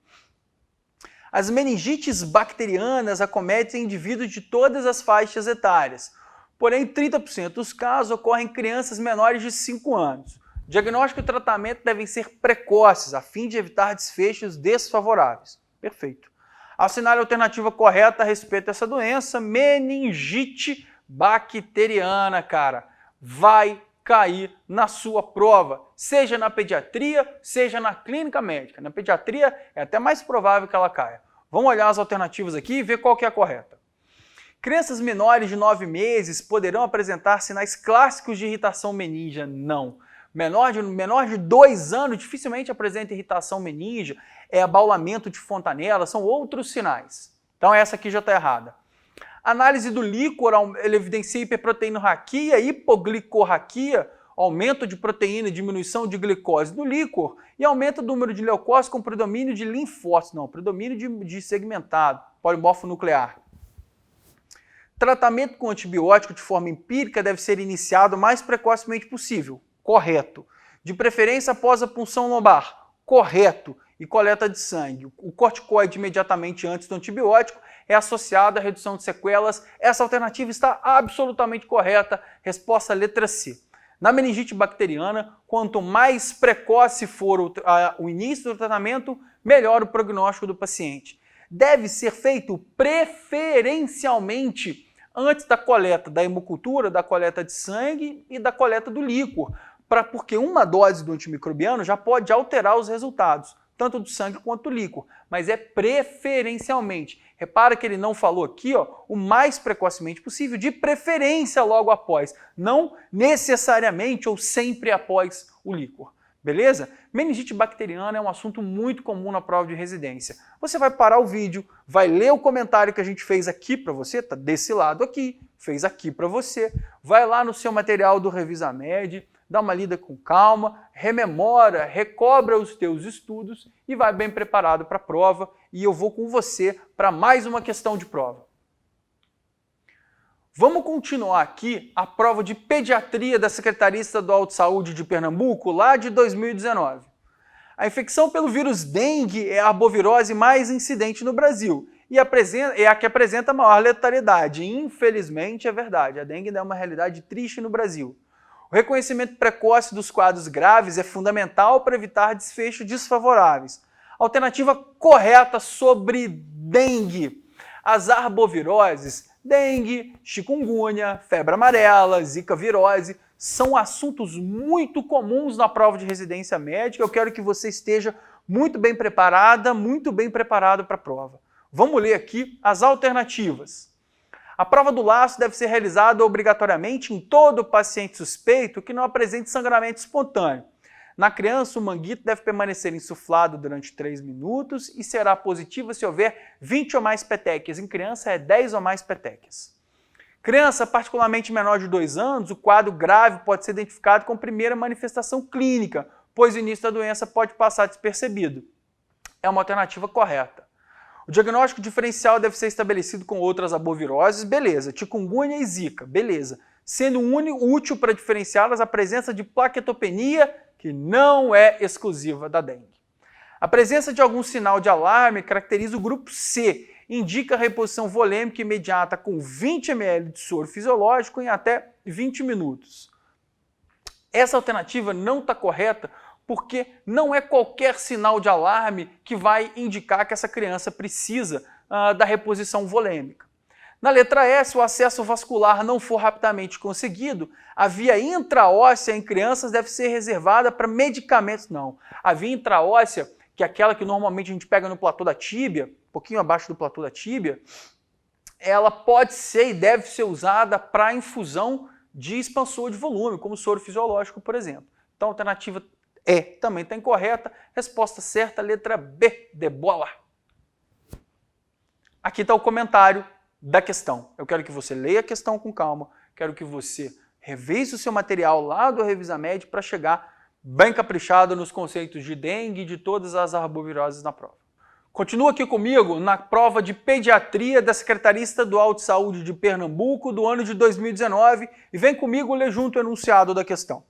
As meningites bacterianas acometem indivíduos de todas as faixas etárias. Porém, 30% dos casos ocorrem em crianças menores de 5 anos. Diagnóstico e tratamento devem ser precoces, a fim de evitar desfechos desfavoráveis. Perfeito. Assinale a alternativa correta a respeito dessa doença, meningite bacteriana, cara. Vai cair na sua prova, seja na pediatria, seja na clínica médica. Na pediatria é até mais provável que ela caia. Vamos olhar as alternativas aqui e ver qual que é a correta. Crianças menores de 9 meses poderão apresentar sinais clássicos de irritação meníngea? Não. Menor de 2 anos dificilmente apresenta irritação meníngea, é abaulamento de fontanela, são outros sinais. Então essa aqui já está errada. Análise do líquor, ele evidencia hiperproteinorraquia, hipoglicorraquia, aumento de proteína, diminuição de glicose do líquor e aumento do número de leucócitos com predomínio de linfócitos, não, predomínio de segmentado, polimorfo nuclear. Tratamento com antibiótico de forma empírica deve ser iniciado o mais precocemente possível. Correto. De preferência após a punção lombar. Correto. E coleta de sangue. O corticoide imediatamente antes do antibiótico é associado à redução de sequelas. Essa alternativa está absolutamente correta. Resposta letra C. Na meningite bacteriana, quanto mais precoce for o início do tratamento, melhor o prognóstico do paciente. Deve ser feito preferencialmente antes da coleta da hemocultura, da coleta de sangue e da coleta do líquor, porque uma dose do antimicrobiano já pode alterar os resultados, tanto do sangue quanto do líquor, mas é preferencialmente. Repara que ele não falou aqui, ó, o mais precocemente possível, de preferência logo após, não necessariamente ou sempre após o líquor. Beleza? Meningite bacteriana é um assunto muito comum na prova de residência. Você vai parar o vídeo, vai ler o comentário que a gente fez aqui para você, tá desse lado aqui, fez aqui para você, vai lá no seu material do RevisaMed, dá uma lida com calma, rememora, recobra os teus estudos e vai bem preparado para a prova e eu vou com você para mais uma questão de prova. Vamos continuar aqui a prova de pediatria da Secretaria Estadual de Saúde de Pernambuco, lá de 2019. A infecção pelo vírus dengue é a arbovirose mais incidente no Brasil e é a que apresenta maior letalidade. Infelizmente é verdade, a dengue é uma realidade triste no Brasil. O reconhecimento precoce dos quadros graves é fundamental para evitar desfechos desfavoráveis. Alternativa correta sobre dengue. As arboviroses, dengue, chikungunya, febre amarela, zika virose, são assuntos muito comuns na prova de residência médica. Eu quero que você esteja muito bem preparada, muito bem preparado para a prova. Vamos ler aqui as alternativas. A prova do laço deve ser realizada obrigatoriamente em todo paciente suspeito que não apresente sangramento espontâneo. Na criança, o manguito deve permanecer insuflado durante 3 minutos e será positiva se houver 20 ou mais petequias. Em criança, é 10 ou mais petequias. Criança, particularmente menor de 2 anos, o quadro grave pode ser identificado com primeira manifestação clínica, pois o início da doença pode passar despercebido. É uma alternativa correta. O diagnóstico diferencial deve ser estabelecido com outras arboviroses, beleza. Chikungunya e Zika, beleza. Sendo útil para diferenciá-las a presença de plaquetopenia, que não é exclusiva da dengue. A presença de algum sinal de alarme caracteriza o grupo C, indica a reposição volêmica imediata com 20 ml de soro fisiológico em até 20 minutos. Essa alternativa não está correta porque não é qualquer sinal de alarme que vai indicar que essa criança precisa da reposição volêmica. Na letra E, se o acesso vascular não for rapidamente conseguido, a via intraóssea em crianças deve ser reservada para medicamentos. Não. A via intraóssea, que é aquela que normalmente a gente pega no platô da tíbia, um pouquinho abaixo do platô da tíbia, ela pode ser e deve ser usada para infusão de expansor de volume, como soro fisiológico, por exemplo. Então a alternativa E também está incorreta. Resposta certa, letra B, de bola. Aqui está o comentário da questão. Eu quero que você leia a questão com calma, quero que você revise o seu material lá do Revisa Med para chegar bem caprichado nos conceitos de dengue e de todas as arboviroses na prova. Continua aqui comigo na prova de pediatria da Secretaria Estadual de Saúde de Pernambuco do ano de 2019 e vem comigo ler junto o enunciado da questão.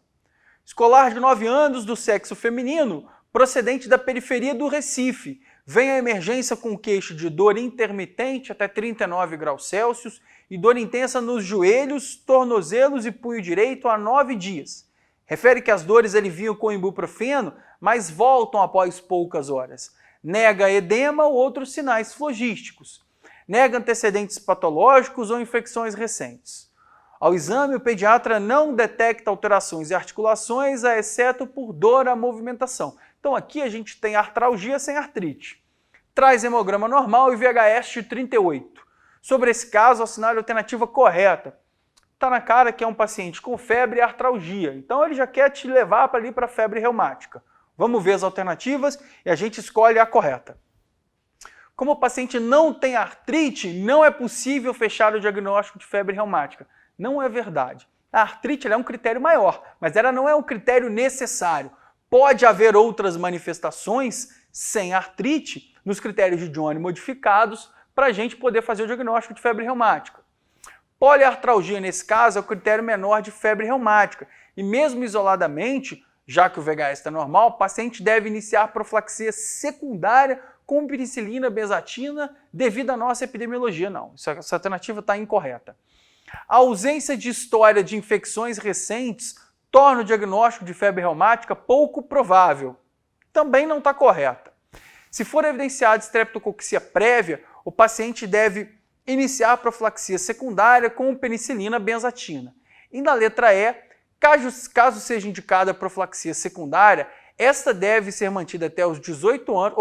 Escolar de 9 anos do sexo feminino, procedente da periferia do Recife, vem à emergência com queixo de dor intermitente até 39 graus Celsius e dor intensa nos joelhos, tornozelos e punho direito há 9 dias. Refere que as dores aliviam com ibuprofeno, mas voltam após poucas horas. Nega edema ou outros sinais flogísticos. Nega antecedentes patológicos ou infecções recentes. Ao exame, o pediatra não detecta alterações e articulações, exceto por dor à movimentação. Então aqui a gente tem artralgia sem artrite. Traz hemograma normal e VHS de 38. Sobre esse caso, assinale a alternativa correta. Está na cara que é um paciente com febre e artralgia, então ele já quer te levar para ali para febre reumática. Vamos ver as alternativas e a gente escolhe a correta. Como o paciente não tem artrite, não é possível fechar o diagnóstico de febre reumática. Não é verdade. A artrite é um critério maior, mas ela não é um critério necessário. Pode haver outras manifestações sem artrite nos critérios de Johnny modificados para a gente poder fazer o diagnóstico de febre reumática. Poliartralgia, nesse caso, é o critério menor de febre reumática. E mesmo isoladamente, já que o VHS está normal, o paciente deve iniciar profilaxia secundária com penicilina, benzatina, devido à nossa epidemiologia. Não, essa alternativa está incorreta. A ausência de história de infecções recentes torna o diagnóstico de febre reumática pouco provável. Também não está correta. Se for evidenciada estreptococcisia prévia, o paciente deve iniciar a profilaxia secundária com penicilina benzatina. E na letra E, caso seja indicada a profilaxia secundária, esta deve ser mantida até os 18 anos,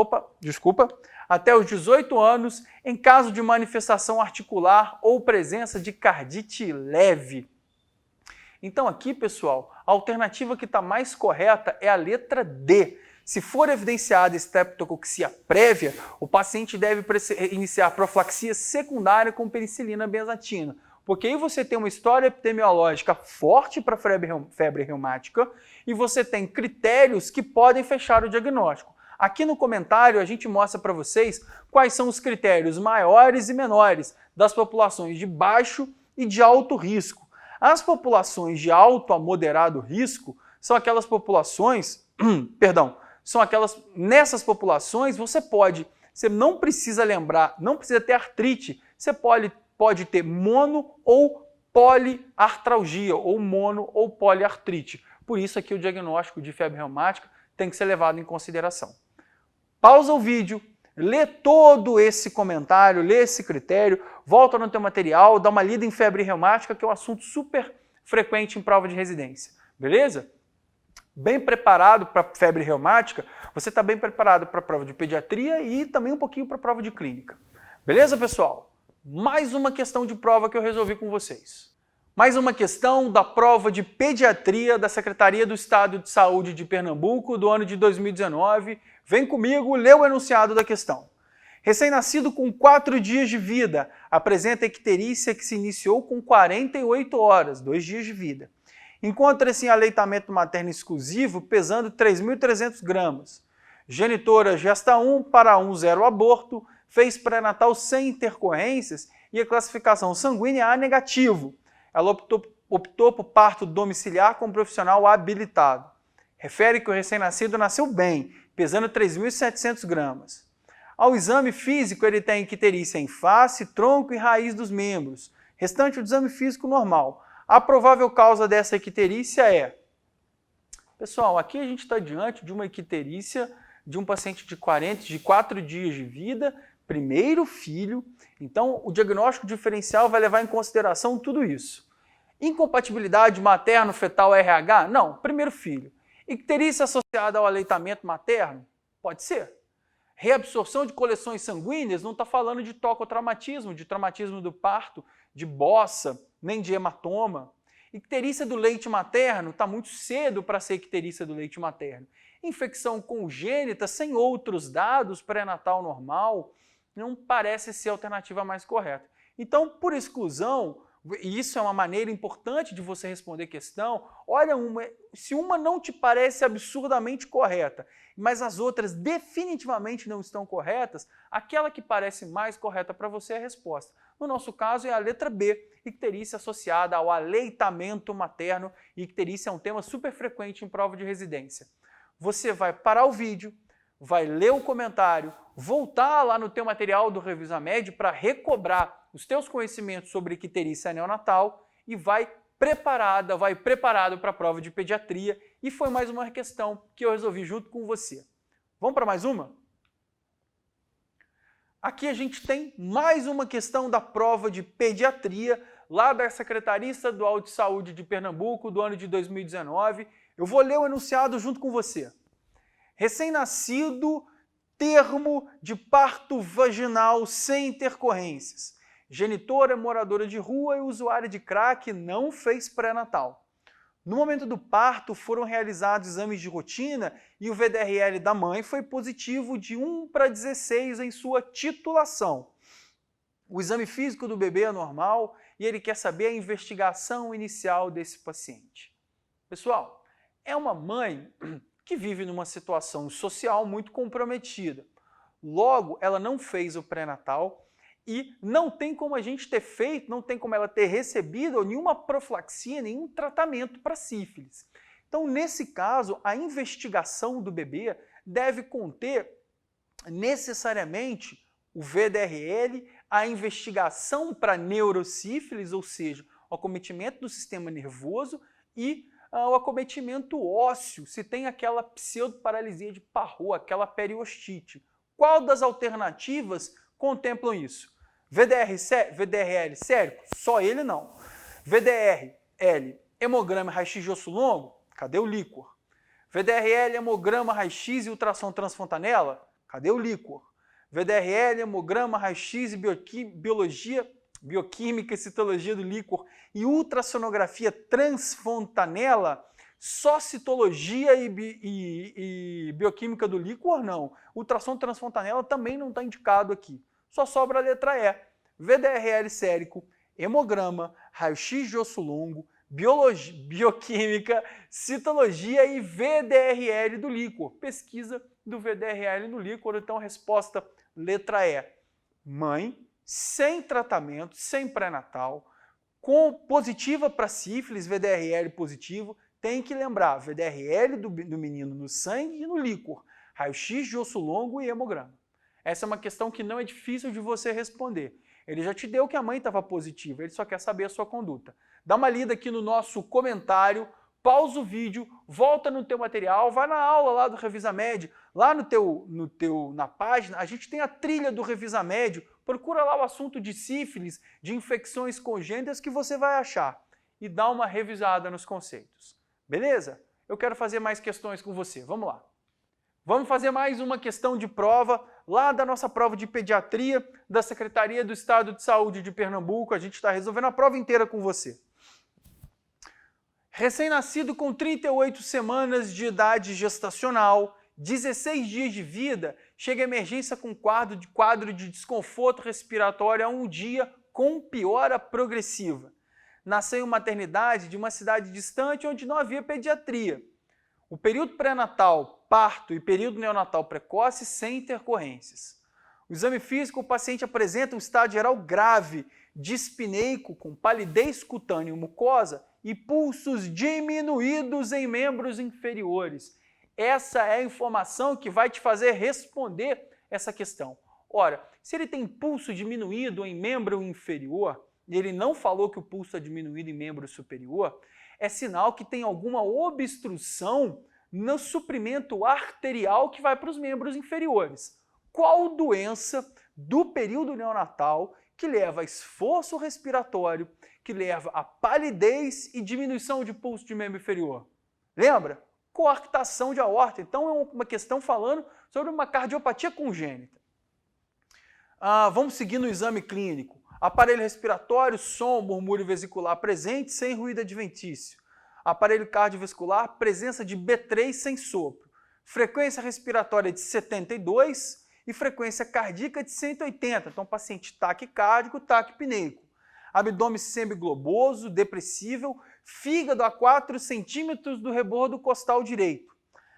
até os 18 anos em caso de manifestação articular ou presença de cardite leve. Então aqui, pessoal, a alternativa que está mais correta é a letra D. Se for evidenciada estreptococcisia prévia, o paciente deve iniciar profilaxia secundária com penicilina benzatina, porque aí você tem uma história epidemiológica forte para febre reumática e você tem critérios que podem fechar o diagnóstico. Aqui no comentário a gente mostra para vocês quais são os critérios maiores e menores das populações de baixo e de alto risco. As populações de alto a moderado risco são aquelas populações, nessas populações você não precisa lembrar, não precisa ter artrite, você pode ter mono ou poliartralgia, ou mono ou poliartrite. Por isso aqui o diagnóstico de febre reumática tem que ser levado em consideração. Pausa o vídeo, lê todo esse comentário, lê esse critério, volta no teu material, dá uma lida em febre reumática, que é um assunto super frequente em prova de residência, beleza? Bem preparado para febre reumática, você está bem preparado para a prova de pediatria e também um pouquinho para a prova de clínica. Beleza, pessoal? Mais uma questão de prova que eu resolvi com vocês. Mais uma questão da prova de pediatria da Secretaria do Estado de Saúde de Pernambuco do ano de 2019. Vem comigo, lê o enunciado da questão. Recém-nascido com 4 dias de vida, apresenta icterícia que se iniciou com 48 horas, 2 dias de vida. Encontra-se em aleitamento materno exclusivo, pesando 3.300 gramas. Genitora gesta 1 para 1 0 aborto, fez pré-natal sem intercorrências e a classificação sanguínea A negativo. Ela optou por parto domiciliar com um profissional habilitado. Refere que o recém-nascido nasceu bem, pesando 3.700 gramas. Ao exame físico, ele tem icterícia em face, tronco e raiz dos membros. Restante do exame físico normal. A provável causa dessa icterícia é... Pessoal, aqui a gente está diante de uma icterícia de um paciente de 4 dias de vida, primeiro filho. Então, o diagnóstico diferencial vai levar em consideração tudo isso. Incompatibilidade materno-fetal RH? Não, primeiro filho. Icterícia associada ao aleitamento materno? Pode ser. Reabsorção de coleções sanguíneas? Não está falando de tocotraumatismo, de traumatismo do parto, de bossa, nem de hematoma. Icterícia do leite materno? Está muito cedo para ser icterícia do leite materno. Infecção congênita sem outros dados, pré-natal normal, não parece ser a alternativa mais correta. Então, por exclusão, e isso é uma maneira importante de você responder questão, olha se uma não te parece absurdamente correta, mas as outras definitivamente não estão corretas, aquela que parece mais correta para você é a resposta. No nosso caso é a letra B, icterícia associada ao aleitamento materno, e icterícia é um tema super frequente em prova de residência. Você vai parar o vídeo, vai ler o comentário, voltar lá no teu material do Revisamed para recobrar os teus conhecimentos sobre icterícia neonatal e vai preparado para a prova de pediatria. E foi mais uma questão que eu resolvi junto com você. Vamos para mais uma? Aqui a gente tem mais uma questão da prova de pediatria lá da Secretaria Estadual de Saúde de Pernambuco do ano de 2019. Eu vou ler o enunciado junto com você. Recém-nascido, termo de parto vaginal sem intercorrências. Genitora, moradora de rua e usuária de crack, não fez pré-natal. No momento do parto, foram realizados exames de rotina e o VDRL da mãe foi positivo de 1/16 em sua titulação. O exame físico do bebê é normal e ele quer saber a investigação inicial desse paciente. Pessoal, é uma mãe que vive numa situação social muito comprometida. Logo, ela não fez o pré-natal e não tem como a gente ter feito, não tem como ela ter recebido nenhuma profilaxia, nenhum tratamento para sífilis. Então, nesse caso, a investigação do bebê deve conter necessariamente o VDRL, a investigação para neurosífilis, ou seja, o acometimento do sistema nervoso e o acometimento ósseo, se tem aquela pseudoparalisia de Parrot, aquela periostite. Qual das alternativas contemplam isso? VDRL sérico? Só ele não. VDRL, hemograma raio-x de osso longo? Cadê o líquor? VDRL, hemograma raio-x e ultrassom transfontanela? Cadê o líquor? VDRL, hemograma raio-x e bioquímica e citologia do líquor e ultrassonografia transfontanela, só citologia e bioquímica do líquor não. Ultrassom transfontanela também não está indicado aqui. Só sobra a letra E. VDRL sérico, hemograma, raio-x de osso longo, bioquímica, citologia e VDRL do líquor. Pesquisa do VDRL no líquor, então resposta letra E. Mãe, sem tratamento, sem pré-natal, com positiva para sífilis, VDRL positivo, tem que lembrar VDRL do menino no sangue e no líquor, raio-x de osso longo e hemograma. Essa é uma questão que não é difícil de você responder. Ele já te deu que a mãe estava positiva, ele só quer saber a sua conduta. Dá uma lida aqui no nosso comentário, pausa o vídeo, volta no teu material, vai na aula lá do Revisamed, lá na página, a gente tem a trilha do Revisamed, procura lá o assunto de sífilis, de infecções congênitas que você vai achar. e dá uma revisada nos conceitos. Beleza? Eu quero fazer mais questões com você. Vamos lá. Vamos fazer mais uma questão de prova lá da nossa prova de pediatria da Secretaria do Estado de Saúde de Pernambuco. A gente está resolvendo a prova inteira com você. Recém-nascido com 38 semanas de idade gestacional, 16 dias de vida, chega à emergência com quadro de desconforto respiratório a um dia com piora progressiva. Nasceu em uma maternidade de uma cidade distante onde não havia pediatria. O período pré-natal, parto e período neonatal precoce sem intercorrências. O exame físico, o paciente apresenta um estado geral grave, dispneico, com palidez cutânea e mucosa e pulsos diminuídos em membros inferiores. Essa é a informação que vai te fazer responder essa questão. Ora, se ele tem pulso diminuído em membro inferior, e ele não falou que o pulso é diminuído em membro superior, é sinal que tem alguma obstrução no suprimento arterial que vai para os membros inferiores. Qual doença do período neonatal que leva a esforço respiratório, que leva a palidez e diminuição de pulso de membro inferior? Lembra? Coarctação de aorta. Então é uma questão falando sobre uma cardiopatia congênita. Vamos seguir no exame clínico. Aparelho respiratório, som, murmúrio vesicular presente, sem ruído adventício. Aparelho cardiovascular, presença de B3 sem sopro. Frequência respiratória de 72 e frequência cardíaca de 180. Então, paciente taquicárdico, taquipneico. Abdômen semigloboso, depressível, fígado a 4 centímetros do rebordo costal direito.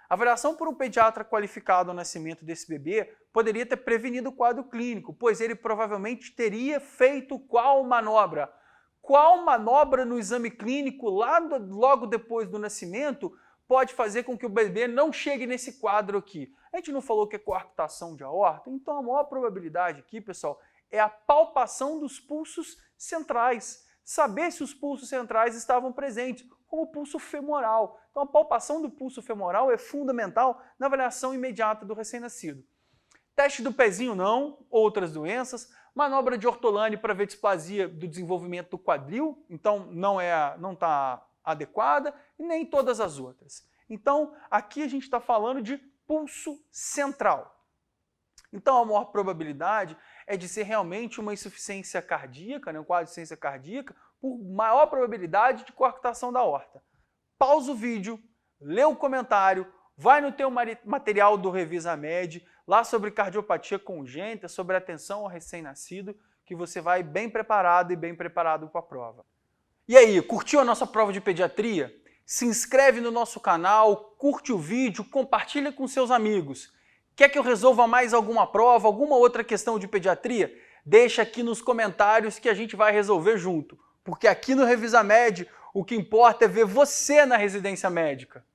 A avaliação por um pediatra qualificado ao nascimento desse bebê poderia ter prevenido o quadro clínico, pois ele provavelmente teria feito qual manobra? Qual manobra no exame clínico, logo depois do nascimento, pode fazer com que o bebê não chegue nesse quadro aqui? A gente não falou que é coarctação de aorta? Então a maior probabilidade aqui, pessoal, é a palpação dos pulsos centrais. Saber se os pulsos centrais estavam presentes, como o pulso femoral. Então a palpação do pulso femoral é fundamental na avaliação imediata do recém-nascido. Teste do pezinho não, outras doenças. Manobra de Ortolani para ver displasia do desenvolvimento do quadril, então não está adequada, e nem todas as outras. Então aqui a gente está falando de pulso central. Então a maior probabilidade é de ser realmente uma insuficiência cardíaca, um quadro de insuficiência cardíaca, por maior probabilidade de coarctação da aorta. Pausa o vídeo, lê o comentário, vai no teu material do Revisa Med, lá sobre cardiopatia congênita, sobre atenção ao recém-nascido, que você vai bem preparado e bem preparado para a prova. E aí, curtiu a nossa prova de pediatria? Se inscreve no nosso canal, curte o vídeo, compartilha com seus amigos. Quer que eu resolva mais alguma prova, alguma outra questão de pediatria? Deixa aqui nos comentários que a gente vai resolver junto. Porque aqui no Revisa Med, o que importa é ver você na residência médica.